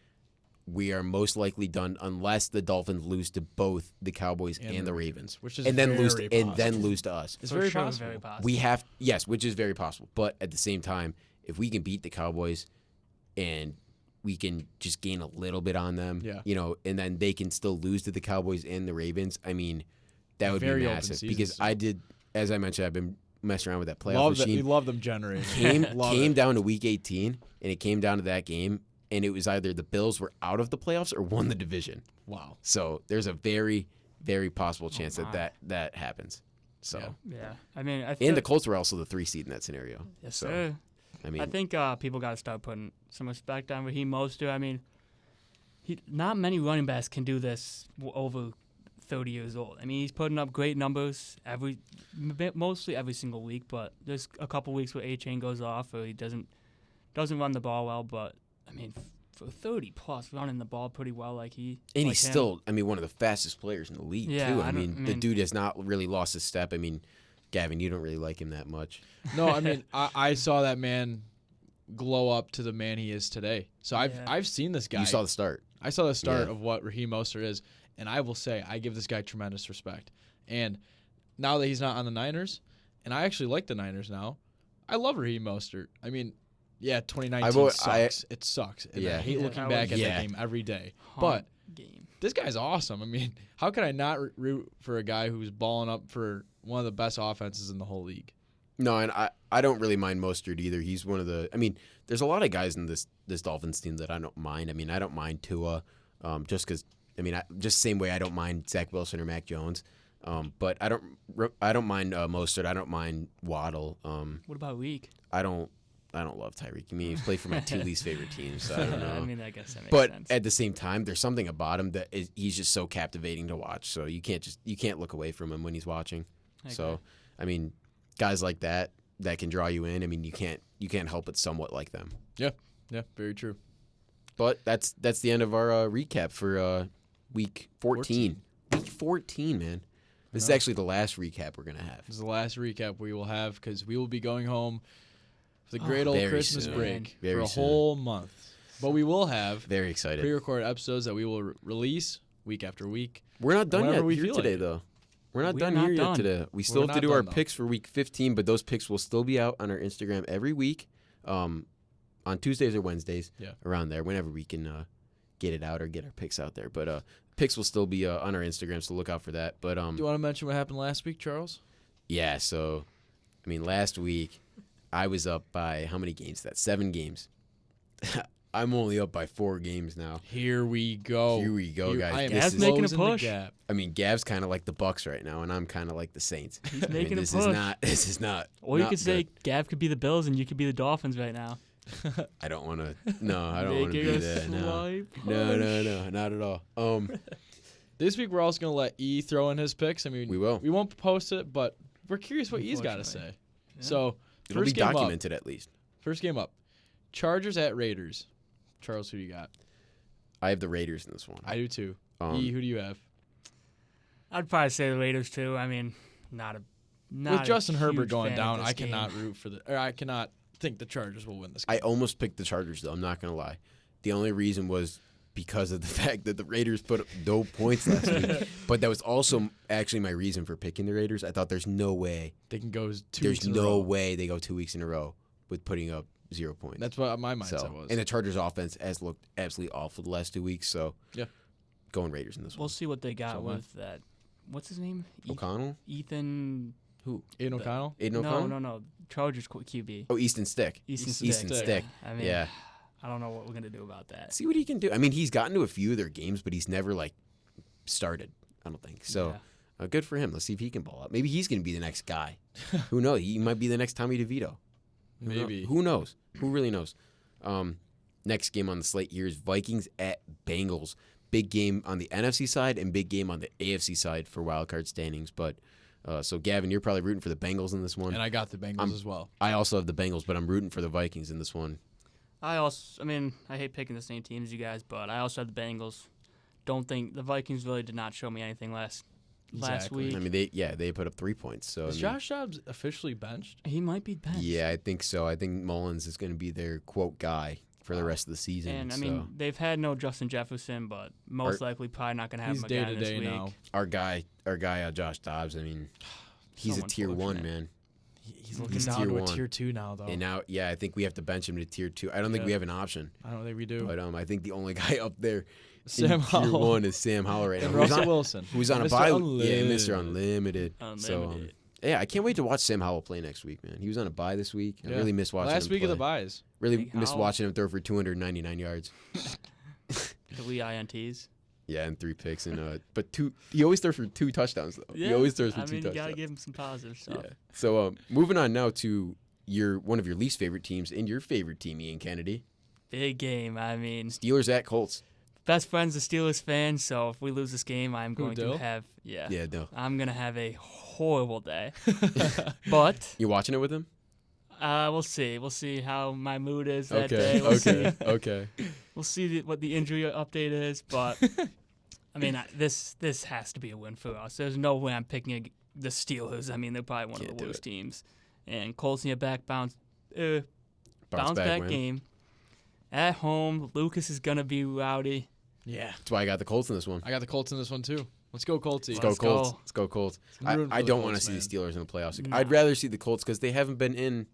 we are most likely done unless the Dolphins lose to both the Cowboys and the Ravens, which is and then lose very and then possible. lose to us. It's For very sure, possible. Very possible. We have which is very possible. But at the same time, if we can beat the Cowboys and we can just gain a little bit on them, Yeah. and then they can still lose to the Cowboys and the Ravens, I mean, that would Very be open massive season because still. as I mentioned, I've been messing around with that playoff Love that. machine. We love them generating. Love came it. down to week 18 and it came down to that game and it was either the Bills were out of the playoffs or won the division. Wow. So there's a very, very possible chance my. that happens. So Yeah. Yeah, I mean, I feel, and the Colts were also the 3 seed in that scenario. yes, so sir. I mean, I think people got to start putting some respect on Raheem Mostert. I mean, not many running backs can do this over 30 years old. I mean, he's putting up great numbers mostly every single week, but there's a couple weeks where A-Chain goes off or he doesn't run the ball well. But I mean, for 30 plus, running the ball pretty well, like he and like he's him. still, I mean, one of the fastest players in the league Yeah, too. I I don't- mean, I the mean- dude has not really lost his step. I mean, Gavin, you don't really like him that much. No, I mean, I saw that man glow up to the man he is today. So Yeah. I've seen this guy. You saw the start. I saw the start Yeah. of what Raheem Mostert is, and I will say I give this guy tremendous respect. And now that he's not on the Niners, and I actually like the Niners now, I love Raheem Mostert. I mean, yeah, 2019 sucks. It sucks. And I Yeah. hate Yeah, looking I back would- at Yeah. that game every day. Hunt But game. this guy's awesome. I mean, how could I not root for a guy who's balling up for one of the best offenses in the whole league? No, and I don't really mind Mostert either. He's one of the. I mean, there's a lot of guys in this Dolphins team that I don't mind. I mean, I don't mind Tua, just because. I mean, just same way I don't mind Zach Wilson or Mac Jones, but I don't mind Mostert. I don't mind Waddle. What about week? I don't love Tyreek. I mean, he's played for my 2 least favorite teams. So I don't know. I mean, I guess that makes But sense. at the same time, there's something about him that he's just so captivating to watch. So you can't look away from him when he's watching. I So agree. I mean, guys like that can draw you in. I mean, you can't help but somewhat like them. Yeah, very true. But that's the end of our recap for week 14. Week 14, man. This is No. actually the last recap we're gonna have. This is the last recap we will have because we will be going home for the great Oh, old very Christmas soon. break Very for a soon. whole month. But we will have Very excited. pre-recorded episodes that we will release week after week. We're not done whenever yet we here feel today, like it. though. We're not We're done not here yet done. today. We still have not to do done, our though. picks for week 15, but those picks will still be out on our Instagram every week, on Tuesdays or Wednesdays, Yeah. around there, whenever we can get it out or get our picks out there. But picks will still be on our Instagram, so look out for that. But Do you want to mention what happened last week, Charles? yeah, so I mean, last week I was up by how many games? That 7 games. I'm only up by 4 games now. Here we go. Here we go, guys. I am This Gav's is- making a closing the push. gap. I mean, Gav's kind of like the Bucks right now, and I'm kind of like the Saints. He's I mean, making this a is push. not. This is not. Or you not could say good. Gav could be the Bills and you could be the Dolphins right now. I don't want to. No, I don't want to Making be a that. No. slight No, not at all. This week we're also gonna let E throw in his picks. I mean, We will. We won't post it, but we're curious what E's got to say. Unfortunately. Yeah. So It'll be first game up. documented at least. First game up. Chargers at Raiders. Charles, who do you got? I have the Raiders in this one. I do too. Um, E, who do you have? I'd probably say the Raiders too. I mean, not With a Justin Herbert huge going fan down, of this I cannot game. root for I cannot think the Chargers will win this game. I almost picked the Chargers, though. I'm not going to lie. The only reason was because of the fact that the Raiders put up no points last week. But that was also actually my reason for picking the Raiders. I thought there's no way. They can go 2 There's weeks in a no row. way they go 2 weeks in a row with putting up 0 points. That's what my mindset So, was. and the Chargers offense has looked absolutely awful the last 2 weeks. So Yeah. going Raiders in this We'll one. see what they got So, with that. What's his name? O'Connell? Ethan. Who? Aiden O'Connell? Aiden No, O'Connell? no. Chargers QB. Oh, Easton Stick. Easton Stick. Easton Stick. I mean, Yeah. I don't know what we're gonna do about that. See what he can do. I mean, he's gotten to a few of their games, but he's never like started. I don't think so. Yeah. Good for him. Let's see if he can ball up. Maybe he's going to be the next guy. Who knows? He might be the next Tommy DeVito. Maybe. Who knows? Who really knows? Next game on the slate here is Vikings at Bengals. Big game on the NFC side and big game on the AFC side for wildcard standings. But so Gavin, you're probably rooting for the Bengals in this one. And I got the Bengals as well. I also have the Bengals, but I'm rooting for the Vikings in this one. I mean, I hate picking the same team as you guys, but I also have the Bengals. Don't think the Vikings really did not show me anything last Exactly. week. I mean, they put up 3 points. So I Is mean, Josh Dobbs officially benched? He might be benched. yeah, I think so. I think Mullins is going to be their quote guy for the rest of the season. And I so. mean, they've had no Justin Jefferson, but most likely probably not going to have He's him day again to this day week. now. our guy, Josh Dobbs. I mean, he's So a tier 1 unfortunate. man. He's looking He's down tier to a 1. tier 2 now, though. And now, yeah, I think we have to bench him to tier 2. I don't think Yeah. we have an option. I don't think we do. But I think the only guy up there Sam in tier Howell 1 is Sam Howell right now. and Who's Russell on, Wilson. who's on a Mr. bye? Unlimited. Yeah, Mr. Unlimited. So, Unlimited. yeah, I can't wait to watch Sam Howell play next week, man. He was on a bye this week. I Yeah. really miss watching Last him week of the play. buys. Really Big miss Howell. watching him throw for 299 yards. 3 INTs. Yeah, and 3 picks and but he always throws for 2 touchdowns though. He always throws for 2 you touchdowns. got to give him some positive stuff. Yeah. So moving on now to one of your least favorite teams and your favorite team, Ian Kennedy. Big game. I mean, Steelers at Colts. best friend's a Steelers fan, so if we lose this game, I'm Who, going Dill? to have Yeah, no. I'm going to have a horrible day. But You watching it with him? we'll see. We'll see how my mood is that Okay. day. We'll see. Okay. We'll see what the injury update is, but I mean, this has to be a win for us. There's no way I'm picking the Steelers. I mean, they're probably one Can't of do the worst it. teams. And Colts need a bounce Bounce back win. game at home. Lucas is gonna be rowdy. Yeah. That's why I got the Colts in this one. I got the Colts in this one, too. Let's go, Colts. Let's go Let's Colts. go. Let's go Colts. I'm rooting I for the don't want to Colts, see the Steelers in the playoffs. No. I'd rather see the Colts because they haven't been in.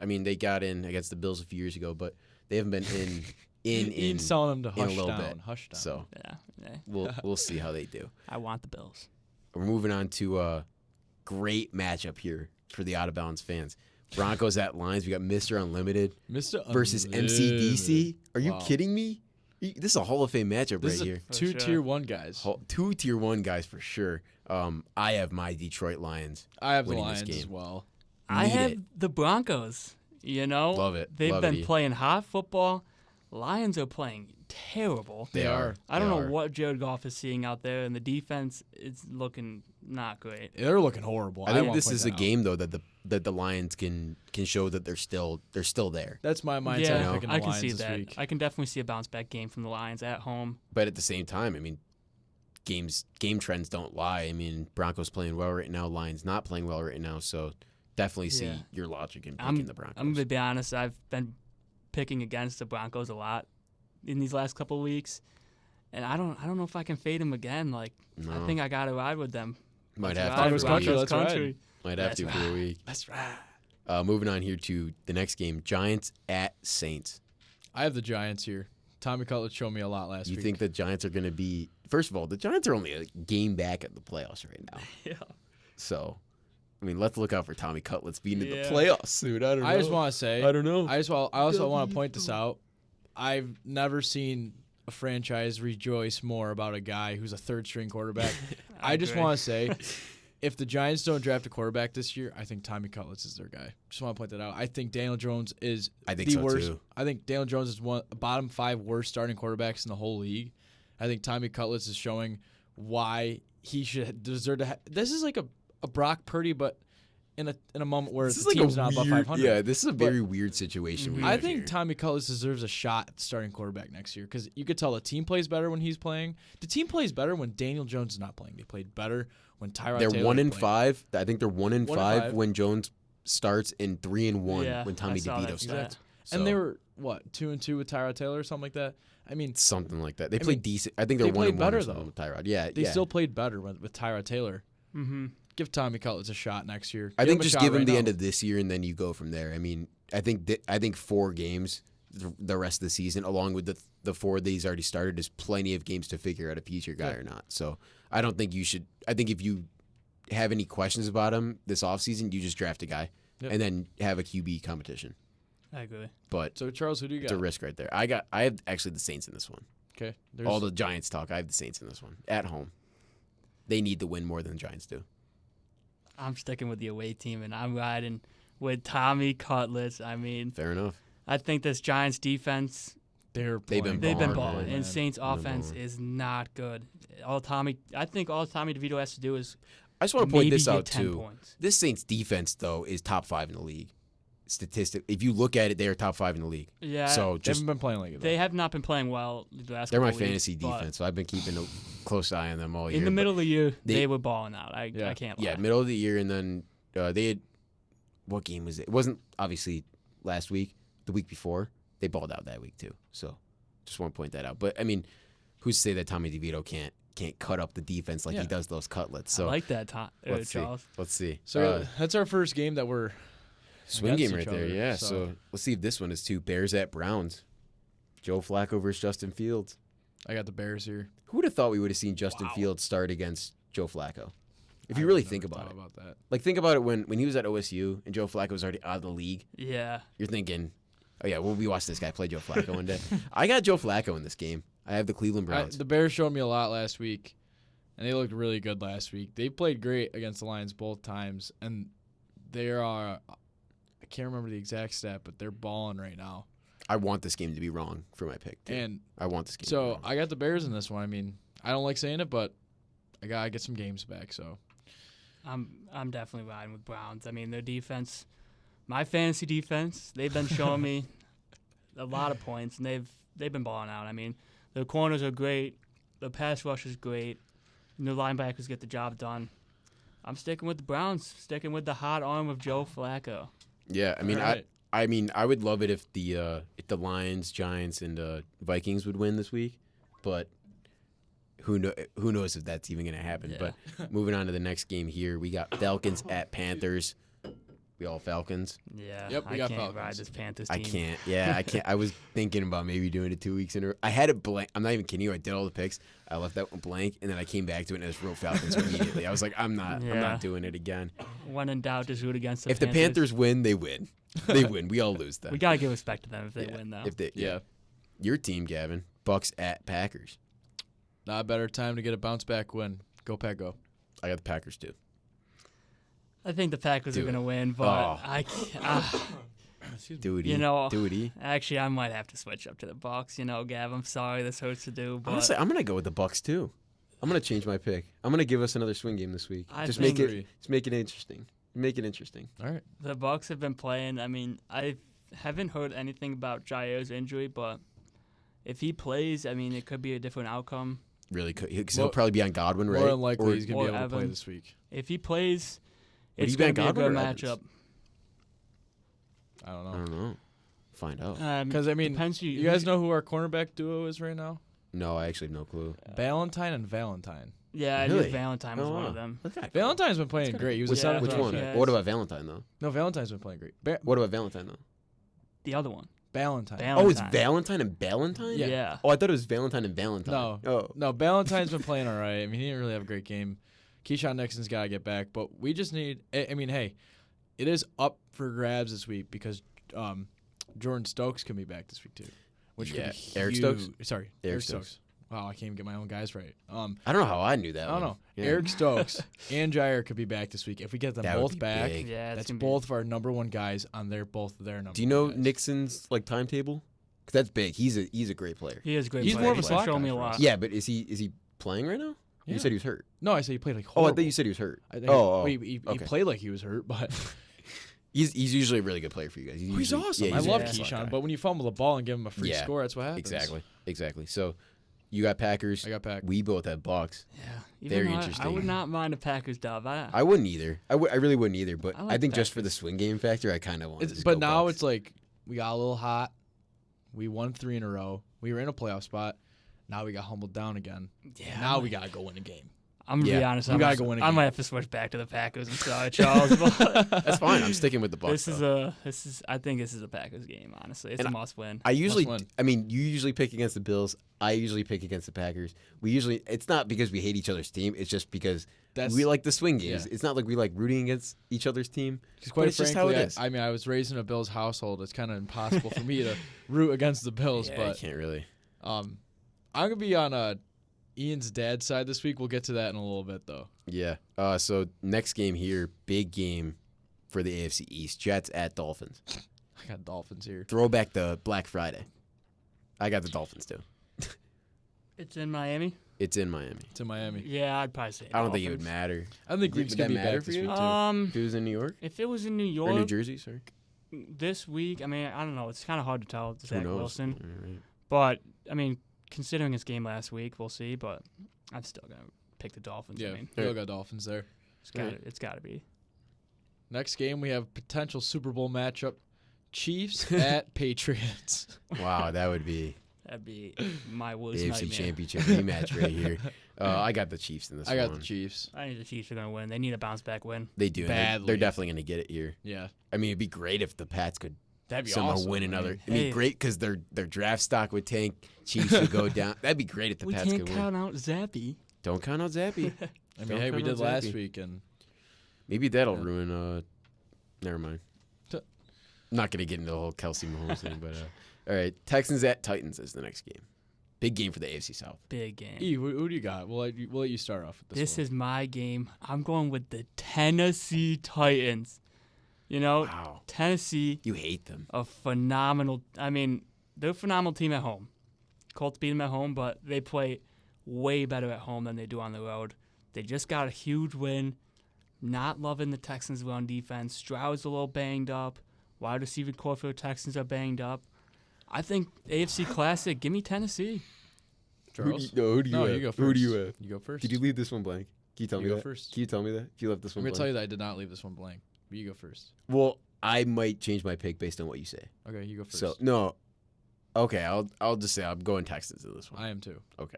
I mean, they got in against the Bills a few years ago, but they haven't been in Ian's telling them to in a hush little down. bit. Hush down. So Yeah. we'll see how they do. I want the Bills. We're moving on to a great matchup here for the Out of Bounds fans. Broncos at Lions. We got Mr. Unlimited Mr. versus Unlimited. MCDC. Are you Wow. kidding me? This is a Hall of Fame matchup This right is here. For two sure. tier 1 guys. 2 tier 1 guys for sure. I have my Detroit Lions. I have the winning this Lions as game. well. I Need have it. the Broncos. You know, Love it. They've Love been it. playing hot football. Lions are playing terrible. They are. I don't They know are. what Jared Goff is seeing out there, and the defense is looking not great. They're looking horrible. I think won't this point is that a out. game though that the Lions can show that they're still there. That's my mindset. Yeah, of picking the I can Lions see this that. week. I can definitely see a bounce back game from the Lions at home. But at the same time, I mean, game trends don't lie. I mean, Broncos playing well right now, Lions not playing well right now. So definitely see Yeah. your logic in picking the Broncos. I'm gonna be honest. I've been picking against the Broncos a lot in these last couple of weeks, and I don't know if I can fade them again. Like No. I think I got to ride with them. Might That's have right, to Broncos for a country, week. let's ride. Might have That's to for a week. That's right. Moving on here to the next game, Giants at Saints. I have the Giants here. Tommy Cutler showed me a lot last You week. think the Giants are going to be – first of all, the Giants are only a game back at the playoffs right now. Yeah. So, I mean, let's look out for Tommy Cutlets being in the Yeah. playoffs, dude. I don't know. I just want to say, I don't know. I also want to point this out. I've never seen a franchise rejoice more about a guy who's a third-string quarterback. I just agree. want to say, if the Giants don't draft a quarterback this year, I think Tommy Cutlets is their guy. Just want to point that out. I think Daniel Jones is I think the so, worst. too. I think Daniel Jones is bottom 5 worst starting quarterbacks in the whole league. I think Tommy Cutlets is showing why he should deserve to. This is like a Brock Purdy, but in a moment where This the is like team's a not above weird, 500. yeah, this is a very weird situation. we I have think here. Tommy Cutlets deserves a shot at starting quarterback next year because you could tell the team plays better when he's playing. The team plays better when Daniel Jones is not playing. They played better when Tyrod they're Taylor 1 is and playing. 5. I think they're 1 and 1 and 5 5. when Jones starts, and 3 and 1 Yeah, when I Tommy saw DeVito that starts. stat. And they So, were, 2 and 2 with Tyrod Taylor or something like that? I mean, something like that. They I played mean, decent. I think they're they 1 and played 1 or better, something though. with Tyrod. Yeah, they yeah. still played better with Tyrod Taylor. Mm-hmm. Give Tommy Cutlets a shot next year. I think him a just shot give him right the now. end of this year, and then you go from there. I mean, I think 4 games the rest of the season, along with the 4 that he's already started, is plenty of games to figure out if he's your guy or not. So I don't think you should. I think if you have any questions about him this offseason, you just draft a guy Yep. and then have a QB competition. I agree. But So, Charles, who do you it's a got? risk right there. I have actually the Saints in this one. Okay. All the Giants talk. I have the Saints in this one at home. They need the win more than the Giants do. I'm sticking with the away team, and I'm riding with Tommy Cutlets. I mean, Fair enough. I think this Giants defense, They've They've been they've been Balling, balling, man. and Saints They've been offense balling. is not good. I think all Tommy DeVito has to do is I just want to point maybe this get out 10 too. points. This Saints defense though is top 5 in the league. If you look at it, they are top 5 in the league. Yeah, So They just haven't been playing like it. they have not been playing well the last they're my couple weeks, fantasy but defense, so I've been keeping a close eye on them all year. In the but- middle of the year, they- they were balling out. I Yeah. can't lie. yeah, middle of the year, and then they had what game was it? It wasn't obviously last week. The week before, they balled out that week too. So just want to point that out. But I mean, who's to say that Tommy DeVito can't cut up the defense like Yeah. he does those cutlets? I So like that, let's see. Charles. Let's see. So that's our first game that we're Swing against game right each there, other, yeah. so- So let's see if this one is too. Bears at Browns. Joe Flacco versus Justin Fields. I got the Bears here. Who would have thought we would have seen Justin Wow. Fields start against Joe Flacco? If I you really never think about thought it. about that. Like, think about it when he was at OSU and Joe Flacco was already out of the league. Yeah, You're thinking, oh, yeah, we'll be watching this guy play Joe Flacco one day. I got Joe Flacco in this game. I have the Cleveland Browns. The Bears showed me a lot last week, and they looked really good last week. They played great against the Lions both times, and they are. I can't remember the exact stat, but they're balling right now. I want this game to be wrong for my pick, too. And I want this game to be so wrong. I got the Bears in this one. I mean, I don't like saying it, but I gotta get some games back. So I'm definitely riding with Browns. I mean, their defense, my fantasy defense, they've been showing me a lot of points, and they've been balling out. I mean, their corners are great, the pass rush is great, and their linebackers get the job done. I'm sticking with the Browns, sticking with the hot arm of Joe Flacco. Yeah, I mean, All right. I mean, I would love it if the Lions, Giants, and Vikings would win this week, but who knows if that's even going to happen. Yeah. But moving on to the next game here, we got Falcons at Panthers. We all Falcons. Yeah, Yep, we I got can't Falcons. ride this Panthers team. I can't. Yeah, I can't. I was thinking about maybe doing it 2 weeks in a row. I had it blank. I'm not even kidding you. I did all the picks. I left that one blank, and then I came back to it and I just wrote Falcons immediately. I was like, I'm Yeah. not doing it again. When in doubt, just root against the If the Panthers win, they win. They win. We all lose then. We gotta give respect to them if they Yeah. win, though. If they, yeah, Your team, Gavin. Bucks at Packers. not a better time to get a bounce back win. Go Pack, go. I got the Packers too. I think the Packers Do are it. gonna win, but Oh. I can't. Doody. You know, Doody. Actually, I might have to switch up to the Bucks. You know, Gav, I'm sorry this hurts to do, but Honestly, I'm gonna go with the Bucks too. I'm gonna change my pick. I'm gonna give us another swing game this week. I Just think- make it interesting. Make it interesting. All right. the Bucks have been playing. I mean, I haven't heard anything about Jair's injury, but if he plays, I mean, it could be a different outcome. Really could because Well, he'll probably be on Godwin, right? More than likely, Or- he's gonna or be able to play Evan. this week. If he plays, Would it's he be going on to be a Godwin good or Evans? matchup. I don't I know. don't know. Find out. Because I mean, depends you guys know who our cornerback duo is right now? No, I actually have no clue. Valentine and Valentine. Yeah, I Really? knew Valentine was one of them. What's that? Valentine's been playing great. He was a Which, seventh which round one? pick. Yeah, What about Valentine though? No, Valentine's been playing great. What about Valentine though? The other one. Valentine. Oh, it's Valentine. Valentine and Valentine. Yeah. Oh, I thought it was Valentine and Valentine. No. Oh. No, Valentine's been playing all right. I mean, he didn't really have a great game. Keyshawn Nixon's got to get back, but we just need. I mean, hey, it is up for grabs this week because Jordan Stokes can be back this week too, which Yeah. could be Eric huge. Stokes? Sorry, Eric Eric Stokes. Stokes. Wow, I can't even get my own guys right. I don't know how I knew that. I don't one. know. Yeah. Eric Stokes and Jair could be back this week if we get them That would both be back. big. Yeah, That's gonna both of our number one guys on both of their number. Do you know one guys. Nixon's like timetable? Because that's big. He's a great player. He is a great. He's player. more of a He's slot shown guy me a for us. lot. Yeah, but is he playing right now? Yeah. You said he was hurt. No, I said he played like Oh, I horrible. thought you said he was hurt. I think he okay. played like he was hurt, but He's usually a really good player for you guys. he's usually- awesome. yeah, I he's a love slot Keyshawn, guy. but when you fumble the ball and give him a free Yeah, score, that's what happens. Exactly. So you got Packers. I got Pack. We both have Bucks. Yeah. Very Even though I interesting. would not mind a Packers dub. I wouldn't either. I really wouldn't either. But I I, like think just for Packers. the swing game factor, I kind of want. But now it's like we got a little hot. We won 3 in a row. We were in a playoff spot. Now we got humbled down again. Yeah. Now we gotta go win a game. I'm gonna be Yeah. honest. We gotta go win a I game. might have to switch back to the Packers. I'm sorry, Charles. But that's fine. I'm sticking with the Bucks. this is. I think this is a Packers game. Honestly, it's And a must win. I usually, win. I mean, you usually pick against the Bills. I usually pick against the Packers. It's not because we hate each other's team. It's just because we like the swing games. Yeah. It's not like we like rooting against each other's team. Because But quite it's just how frankly, it is. I mean, I was raised in a Bills household. It's kind of impossible for me to root against the Bills. Yeah, But I can't really. I'm gonna be on Ian's dad's side this week. We'll get to that in a little bit, though. Yeah. So next game here, big game for the AFC East. Jets at Dolphins. I got Dolphins here. Throwback to Black Friday. I got the Dolphins too. It's in Miami. It's in Miami. It's in Miami. Yeah, I'd probably say. I don't think it would Dolphins. matter. I think Would Greek's that gonna be matter back for this you? week too. If it was in New York If it was in New or York New Jersey, sorry. this week, I mean, I don't know. It's kind of hard to tell with Who Zach knows? Wilson. All right. But I mean, considering his game last week, we'll see. But I'm still gonna pick the Dolphins. Yeah, I mean, we all got Dolphins there. it's gotta be. Next game, we have potential Super Bowl matchup: Chiefs at Patriots. Wow, that would be That'd be my the worst AFC nightmare. Championship rematch right here. I got the Chiefs in this I got one. the Chiefs. I think the Chiefs are gonna win. They need a bounce back win. They do. and Badly. They're definitely going to get it here. Yeah, I mean, it'd be great if the Pats could that'd be somehow awesome. win I another. mean, I mean, Hey. great because their draft stock would tank. Chiefs would go down. That'd be great if the We Pats can't could count win. out Zappy. Don't count out Zappy. I mean, Don't hey, we count did out last Zappy. week, and Maybe that'll Yeah. ruin. Never mind. T- Not gonna get into the whole Kelsey Mahomes thing, but all right. Texans at Titans is the next game. Big game for the AFC South. Big game. E, who do you got? We'll let you start off with this. This one. is my game. I'm going with the Tennessee Titans. You know, Wow, Tennessee, you hate them. a phenomenal. I mean, they're a phenomenal team at home. Colts beat them at home, but they play way better at home than they do on the road. They just got a huge win. Not loving the Texans' run defense. Stroud's a little banged up. Wide receiver core for the Texans are banged up. I think AFC Classic. Give me Tennessee. Charles. Who do you No, have? you go first. Who do you have? You go first. Did you leave this one blank? Can you tell You me go that? first. Can you tell me that? If you left this I'm one gonna tell blank? you that I did not leave this one blank. But you go first. Well, I might change my pick based on what you say. Okay, you go first. So no. Okay, I'll just say I'm going Texans in this one. I am too. Okay.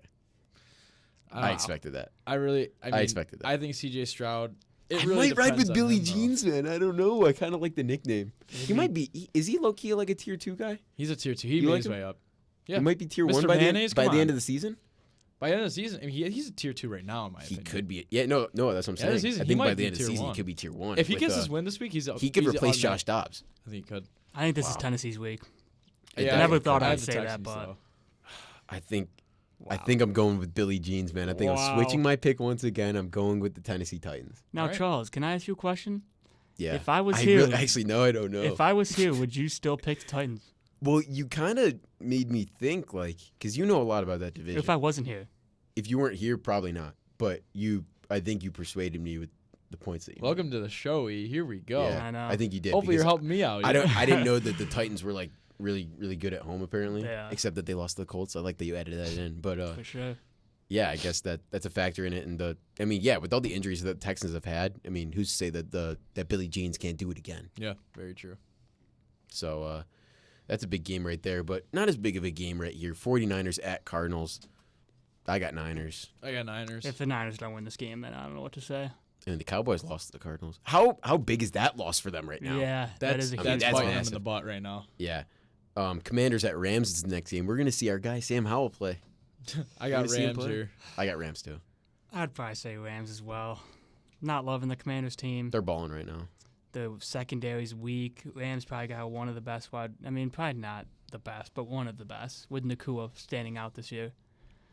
Uh, I expected that. I mean, expected that. I think C.J. Stroud. It I really might ride depends with on Billy him, though. Jeans, man. I don't know. I kind of like the nickname. He might be. Is he low key like a tier 2 guy? He's a tier 2. He You made like his him? way up. Yeah. He might be tier Mr. 1 by Mayonnaise, the come end on. of the season. By the end of the season, I mean, he's a tier 2 right now, in my He opinion. could be. Yeah, no, that's what I'm Yeah, saying. this season, I he think might by the be end of the tier season, 1. he could be tier 1. If he with, gets his win this week, he could he's replace automatic. Josh Dobbs. I think he could. I think this is Wow. Tennessee's week. Yeah, I never I thought I I'd have the say that, Texans, but though. I think. I wow. think I'm going with Billy Jeans, man. I think I'm Wow. switching my pick once again. I'm going with the Tennessee Titans. Now, Alright. Charles, can I ask you a question? Yeah. If I was I here, really, actually, no, I don't know. if I was here, would you still pick the Titans? Well, you kind of made me think, like, because you know a lot about that division. If I wasn't here, If you weren't here, probably not. But I think you persuaded me with the points that you Welcome to the show, E. Here we go. Yeah, I know. I think you did. Hopefully you're because helping me out. I didn't know that the Titans were like really, really good at home. Apparently, Yeah. except that they lost to the Colts. I like that you added that in. But for sure. yeah, I guess that's a factor in it. And with all the injuries that the Texans have had, I mean, who's to say that that Billy Jeans can't do it again? Yeah, very true. So that's a big game right there, but not as big of a game right here. 49ers at Cardinals. I got Niners. I got Niners. If the Niners don't win this game, then I don't know what to say. And the Cowboys lost to the Cardinals. How big is that loss for them right now? Yeah, that is a I mean, huge that's that's biting them in massive. the butt right now. Yeah. Commanders at Rams is the next game. We're gonna see our guy Sam Howell play. I got Wanna see him Rams play? here. I got Rams too. I'd probably say Rams as well. Not loving the Commanders team. They're balling right now. The secondary's weak. Rams probably got one of the best wide. I mean, probably not the best, but one of the best with Nakua standing out this year.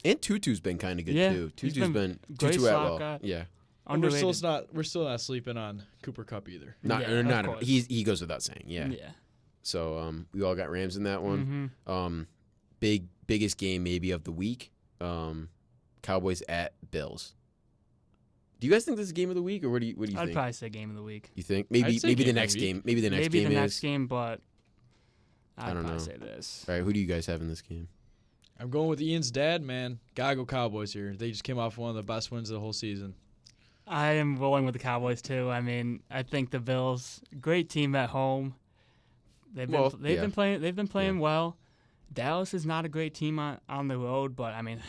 And Tutu's been kind of good Yeah, too. he's Tutu's been been great Tutu slot Atwell. guy. Yeah. And we're Underrated. still not sleeping on Cooper Kupp either. Not Yeah, of not course. he goes without saying. Yeah. Yeah. So we all got Rams in that one. Mhm. Biggest game maybe of the week. Cowboys at Bills. Do you guys think this is game of the week, or what do you I'd think? probably say game of the week. You think maybe I'd say maybe the game of the next week. game maybe the next Maybe game the next is. game, but I I'd don't probably know. say this. All right, who do you guys have in this game? I'm going with Ian's dad, man. Gotta go Cowboys here. They just came off one of the best wins of the whole season. I am rolling with the Cowboys too. I mean, I think the Bills, great team at home. They've been playing well. Dallas is not a great team on the road, but I mean,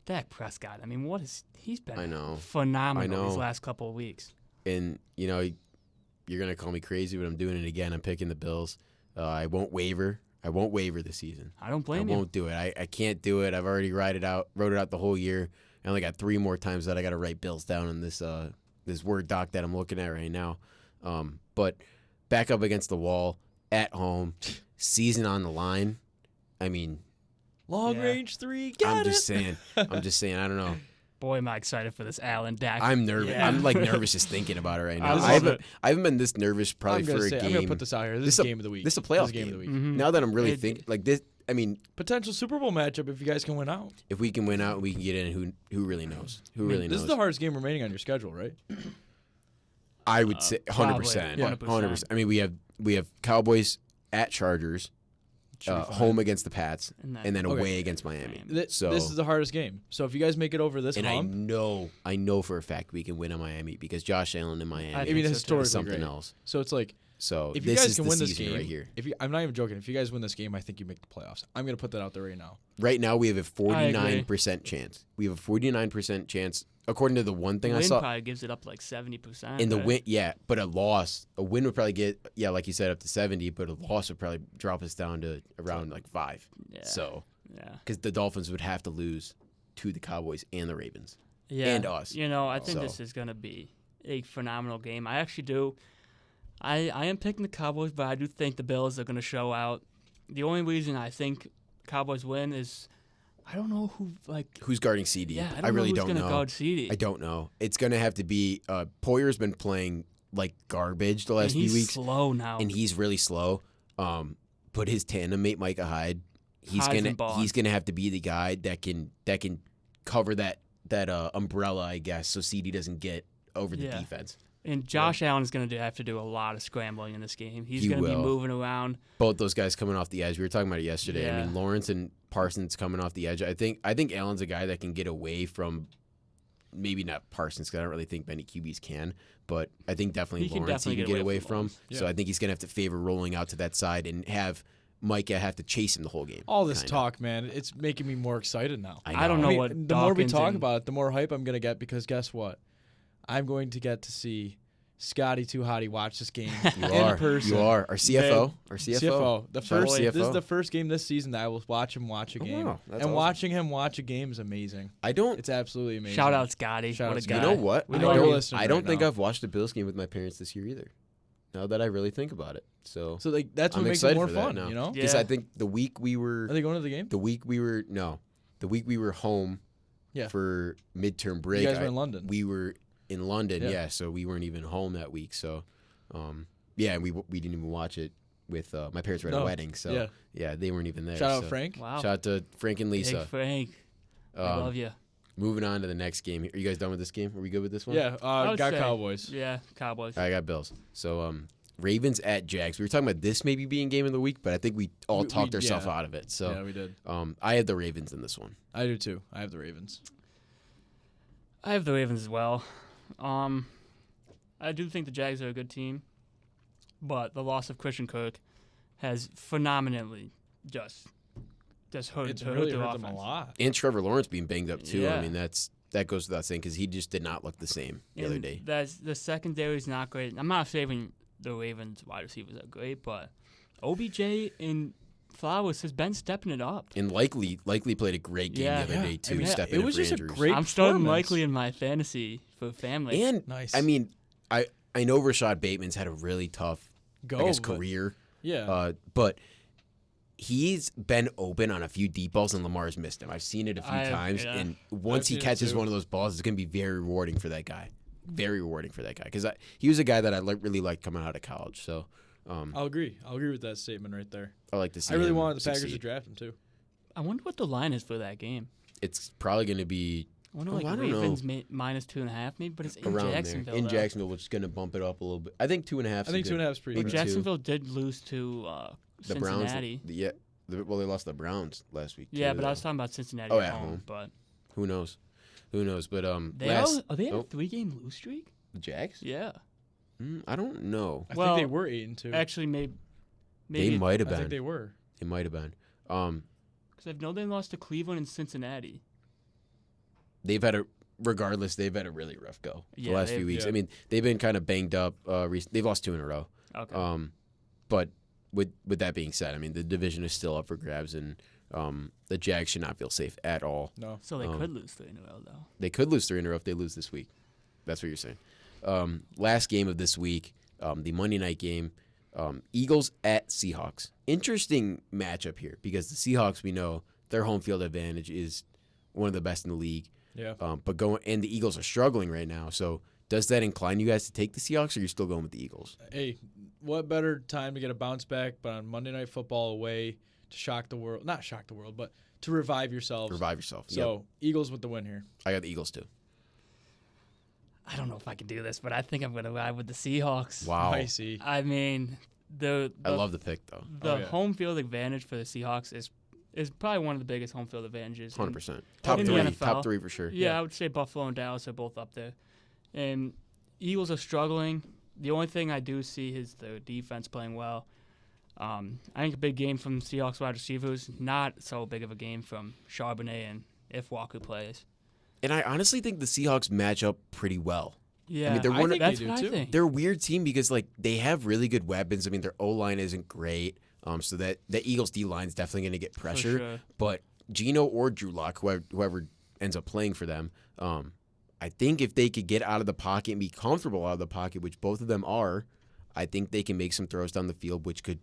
Dak Prescott. I mean, he's been I know. phenomenal these last couple of weeks. And you're gonna call me crazy, but I'm doing it again. I'm picking the Bills. I won't waver. I won't waver this season. I don't I blame you. won't do it. I can't do it. I've already wrote it out the whole year. I only got 3 more times that I got to write Bills down in this Word doc that I'm looking at right now. But back up against the wall at home, season on the line. I mean, Long Yeah. range 3, I'm just saying. I don't know. Boy, am I excited for this Allen Dak. I'm nervous. Yeah. I'm like nervous just thinking about it right now. love I haven't been this nervous probably I'm for gonna a say, game. I'm gonna put this out here. This is game of the week. This is a playoff game of the week. Mhm. Now that I'm really It- thinking like this, I mean, Potential Super Bowl matchup if you guys can win out. if we can win out, we can get in. Who really knows? Who really This knows? is the hardest game remaining on your schedule, right? I would say 100%. probably, 100%. I mean, we have Cowboys at Chargers, Should be fine. home against the Pats, And then- and then Okay. away against Miami. This So is the hardest game. So if you guys make it over this and hump, I know for a fact we can win in Miami because Josh Allen in Miami I I mean think so, too. historically is something great. else. So it's like So if you this guys is can the win this season game, right here. I'm not even joking. If you guys win this game, I think you make the playoffs. I'm gonna put that out there right now. Right now we have a I 49% chance. We have a 49% chance according to the one thing I win saw. probably gives it up to like 70%. In the right? win, yeah, but a win would probably get, like you said, up to 70, but a loss would probably drop us down to around like 5. Yeah. So, yeah. because the Dolphins would have to lose to the Cowboys and the Ravens. Yeah. and us. You know, I think So. this is going to be a phenomenal game. I actually do. I am picking the Cowboys, but I do think the Bills are going to show out. The only reason I think Cowboys win is I don't know who, like, Who's guarding CD? yeah, I, don't I really know who's don't gonna know. guard CD. I don't know. It's going to have to be Poyer's been playing like garbage the And last few he's weeks, slow now. and he's really slow. But his tandem mate Micah Hyde, he's Hyde's gonna been balling. he's gonna have to be the guy that can cover that umbrella, I guess, so CD doesn't get over the Yeah. defense. And Josh Allen is going to have to do a lot of scrambling in this game. He's He going to be will. moving around. Both those guys coming off the edge. We were talking about it yesterday. I Yeah. mean, Lawrence and Parsons coming off the edge. I think Allen's a guy that can get away from. Maybe not Parsons, because I don't really think many QBs can, but I think definitely He can Lawrence definitely he can get get away away from from. Lawrence. So Yeah. I think he's gonna have to favor rolling out to that side and have Micah have to chase him the whole game. All this kinda. talk, man, it's making me more excited now. I don't know. know I mean, what the more we Dawkins talk and- about it, the more hype I'm gonna get because guess what? I'm going to get to see Scotty Too Hottie watch this game You in are. person. You are. Our CFO. Our CFO. CFO. The Shout out first. CFO. This is the first game this season that I will watch him watch a Oh, game, wow. That's and awesome. watching him watch a game is amazing. I don't. It's absolutely amazing. Shout out Scotty. Shout What out a Scotty. guy. You know what? We I know you're don't, listening I don't right think now. I've watched a Bills game with my parents this year either. Now that I really think about it, so So like that's what I'm makes it excited more for that fun, now. you know? because Yeah. I think the week we were Are they going to the game? the week we were home Yeah. for midterm break. You guys were in London. We were in London, Yeah. yeah. So we weren't even home that week. So, yeah, we didn't even watch it with my parents were at a No. wedding. So Yeah. yeah, they weren't even there. Shout out so. Frank. Wow. Shout out to Frank and Big Lisa. Frank. I Um, love you. Moving on to the next game. Are you guys done with this game? Are we good with this one? Yeah, I would got say- Cowboys. Yeah, Cowboys. I got Bills. So Ravens at Jags. We were talking about this maybe being game of the week, but I think we all We- talked we- ourselves yeah. out of it. So Yeah, we did. I had the Ravens in this one. I do too. I have the Ravens. I have the Ravens as well. I do think the Jags are a good team, but the loss of Christian Kirk has phenomenally just just hurt, It's hurt really their hurt them a offense. lot. And Trevor Lawrence being banged up too. Yeah. I mean, that goes without saying because he just did not look the same the other And day. That's the secondary is not great. I'm not saying the Ravens wide receivers are great, but OBJ and Flowers has been stepping it up. And likely played a great game Yeah. the other day too, I mean, stepping it in was for just a injuries. great I'm starting performance. Likely in my fantasy for family. And Nice. I mean, I know Rashad Bateman's had a really tough but- career, Yeah. but he's been open on a few deep balls and Lamar's missed him. I've seen it a few times, yeah. and once he seen it catches too. one of those balls, it's going to be very rewarding for that guy. Very rewarding for that guy because he was a guy that I really liked coming out of college. So I'll agree. I'll agree with that statement right there. I like to see. I really him wanted the Packers to succeed. draft him too. I wonder what the line is for that game. It's probably going to be I wonder Oh, like I don't know. Ravens minus 2.5 maybe, but it's in around Jacksonville. there in though. Jacksonville, which is going to bump it up a little bit. I think 2.5. I think 2.5 is pretty Maybe But good. two. Jacksonville did lose to The Browns, Cincinnati. well, they lost the Browns last week. Yeah, too, but I was though. talking about Cincinnati Oh, at at home. home. But Who knows? But they are they at oh. a 3-game lose streak? the Jags. Yeah. I don't know. I Well, think they were 8-2. Actually, maybe They might have I think been. they were. They might have been. because I know they lost to Cleveland and Cincinnati. They've had a really rough go the Yeah, last few they've- weeks. yeah. I mean, they've been kind of banged up. They've lost 2 in a row. Okay. But with that being said, I mean, the division is still up for grabs, and the Jags should not feel safe at all. No. So they could lose 3 in a row, though. They could lose 3 in a row if they lose this week. That's what you're saying. Last game of this week, the Monday night game, Eagles at Seahawks. Interesting matchup here because the Seahawks, we know their home field advantage is one of the best in the league. Yeah. And the Eagles are struggling right now. So does that incline you guys to take the Seahawks, or are you still going with the Eagles? Hey, what better time to get a bounce back but on Monday Night Football away to shock the world? Not shock the world, but to revive yourselves. Revive yourself. So Yep. Eagles with the win here. I got the Eagles too. I don't know if I can do this, but I think I'm going to ride with the Seahawks. Wow. I see. I mean, the I love the pick though. the Oh, yeah. home field advantage for the Seahawks is probably one of the biggest home field advantages. 100%. Top Top in the 3. NFL. Top 3 for sure. Yeah, I would say Buffalo and Dallas are both up there. And Eagles are struggling. The only thing I do see is the defense playing well. I think a big game from Seahawks wide receivers, not so big of a game from Charbonnet and if Walker plays. And I honestly think the Seahawks match up pretty well. Yeah, they're one of- that's they do what I too. think. They're a weird team because like they have really good weapons. I mean, their O line isn't great, so that the Eagles D line is definitely going to get pressure. sure. But Geno or Drew Lock, whoever ends up playing for them, I think if they could get out of the pocket and be comfortable out of the pocket, which both of them are, I think they can make some throws down the field, which could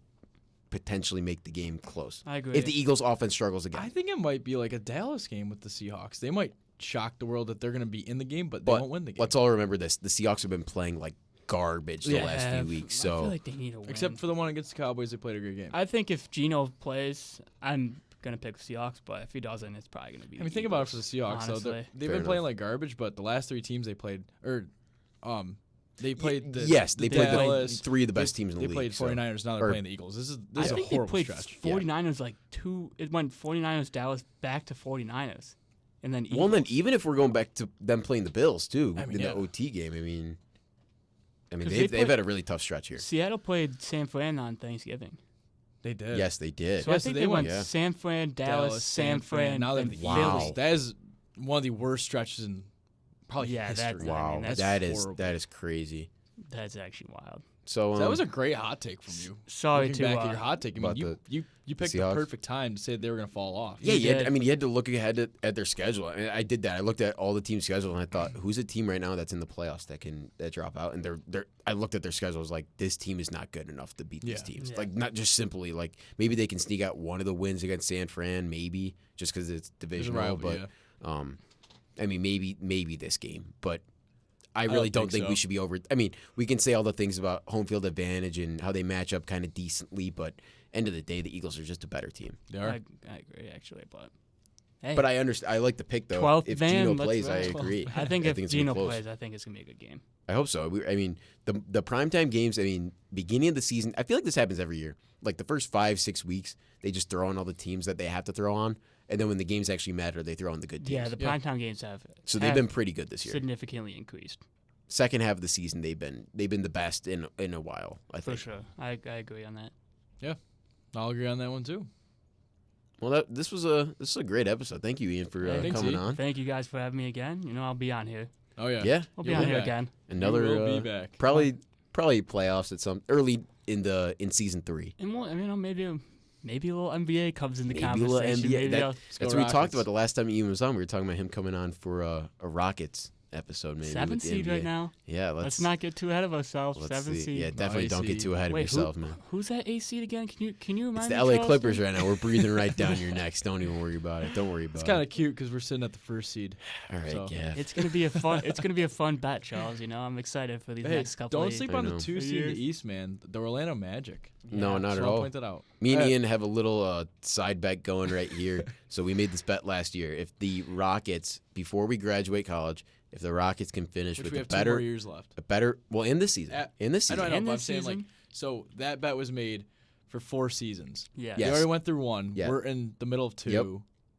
potentially make the game close. I agree. If the Eagles' offense struggles again, I think it might be like a Dallas game with the Seahawks. They might shock the world that they're going to be in the game, but they but won't win the game. let's all remember this: the Seahawks have been playing like garbage the last few weeks. I So feel like they need a win. Except for the one against the Cowboys, they played a great game. I think if Geno plays, I'm gonna pick the Seahawks. But if he doesn't, it's probably gonna be. I mean, the think about it for Eagles, the Seahawks. Though. honestly. They've Fair been playing enough. like garbage, but the last 3 teams they played, they played the yes, they played Dallas. 3 of the best teams in the They league. played so. 49ers. Now they're or- playing the Eagles. This I is a think they horrible played stretch. 49ers like 2. It went 49ers Dallas back to 49ers, and then Eagles. Well, and then even if we're going back to them playing the Bills too I mean, in yeah. the OT game, I mean 'Cause they've they had a really tough stretch here. Seattle played San Fran on Thanksgiving. They did. Yes, they did. So Yeah, I so think they they went- went Yeah. San Fran, Dallas, San Fran, Now they're and the Wow. Eagles. That is one of the worst stretches in probably Yeah, history. that's- I Wow, mean, that's horrible. that is crazy. That's actually wild. So So that was a great hot take from you. Sorry Looking to back at your hot take, I mean, about you picked the Seahawks? perfect time to say they were going to fall off. yeah, You did. you had to look ahead at their schedule. I mean, I did that. I looked at all the team schedule and I thought, who's a team right now that's in the playoffs that drop out? And they're I looked at their schedule. I was like, this team is not good enough to beat these Yeah. teams. Yeah. Like not just simply like maybe they can sneak out one of the wins against San Fran, maybe just because it's There's a divisional. rivalry, But I mean, maybe this game, but I don't really don't think think so. we should be over. I mean, we can say all the things about home field advantage and how they match up kind of decently, but end of the day, the Eagles are just a better team. They are. I agree actually, but hey, But I understand. I like the pick though. 12th If man, Geno let's plays, I ride. agree. I think if it's gonna be Geno close. plays, I think it's gonna be a good game. I hope so. I mean, the primetime games. I mean, beginning of the season. I feel like this happens every year. Like the first 5-6 weeks, they just throw on all the teams that they have to throw on, and then when the games actually matter, they throw on the good teams. Yeah, the primetime games have so they've been pretty good this year. significantly increased Second half of the season, they've been the best in a while. I for think. sure. I agree on that. I'll agree on that one too. Well, this was a great episode. Thank you, Ian, for Hey, coming Ian. on. Thank you guys for having me again. I'll be on here. Oh yeah. Yeah, I'll be You'll on be here back. again. another We will be back. probably playoffs at some early in season 3. And maybe a little NBA comes in the Maybe a conversation. little NBA. Maybe That- I'll- Let's That's go what we talked Rockets. about the last time Ian was on. We were talking about him coming on for a Rockets episode, maybe. 7 with the seed NBA. right now. Yeah, Let's not get too ahead of ourselves. let's 7 see. seed. Yeah, definitely don't get too ahead of Wait, yourself, man. Who's that 8 seed again? Can you remind It's me? the LA Charleston? Clippers right now. We're breathing right down your necks. Don't even worry about it. Don't worry about It's it. kind of cute because we're sitting at the first seed. All right, so- yeah. It's gonna be a fun. It's gonna be a fun bet, Charles. I'm excited for these Hey, next couple. don't of sleep I on know. the 2 seed in Years. the East, man. The Orlando Magic. No, not So at I'll all. point that out. Me and Hey, Ian have a little side bet going right here. So we made this bet last year. If the Rockets, before we graduate college, if the Rockets can finish which with we a have 2 more better, years left. in this season, in this I know, season, I know, And but I'm this saying like, season? so that bet was made for 4 seasons. Yeah. They Yes. already went through 1. Yeah. We're in the middle of 2, Yep.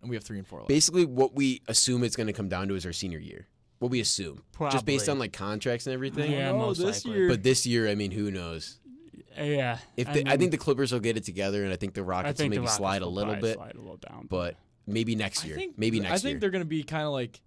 and we have 3 and 4 left. basically what we assume it's going to come down to is our senior year. What we assume, just based Probably. on like contracts and everything. Yeah, Oh, most this likely. year. But this year, I mean, who knows? Yeah. I think the Clippers will get it together, and I think the Rockets will maybe slide a little bit, Slide a little down. but maybe next I year. think Maybe next I think year. they're going to be kind of like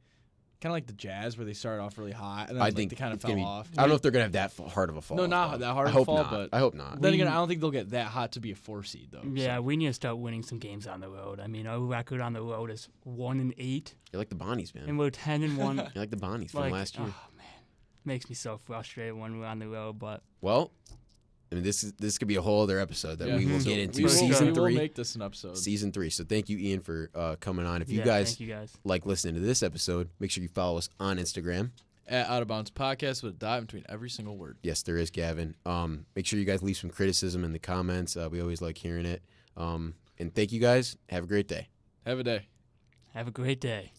the Jazz, where they started off really hot and then I like, think they kind of it's fell gonna be- off. I don't know if they're gonna have that hard of a fall. No, not that hard I of a hope fall, not. but- I hope not. Then again, We- I don't think they'll get that hot to be a 4 seed though. yeah, so. we need to start winning some games on the road. Our record on the road is 1-8, You're like the Bonnies, man. and we're 10-1. You're like the Bonnies from last year. Oh man, makes me so frustrated when we're on the road. But Well, I mean, this could be a whole other episode that Yeah. we will Mhm. get We into. will- Season we will 3. make this an episode. Season 3. So thank you, Ian, for coming on. If you yeah, guys thank you guys. like listening to this episode, make sure you follow us on Instagram. At Out of Bounds Podcast with a dot in between every single word. Yes, there is, Gavin. Make sure you guys leave some criticism in the comments. We always like hearing it. And thank you guys. Have a great day. Have a day. Have a great day.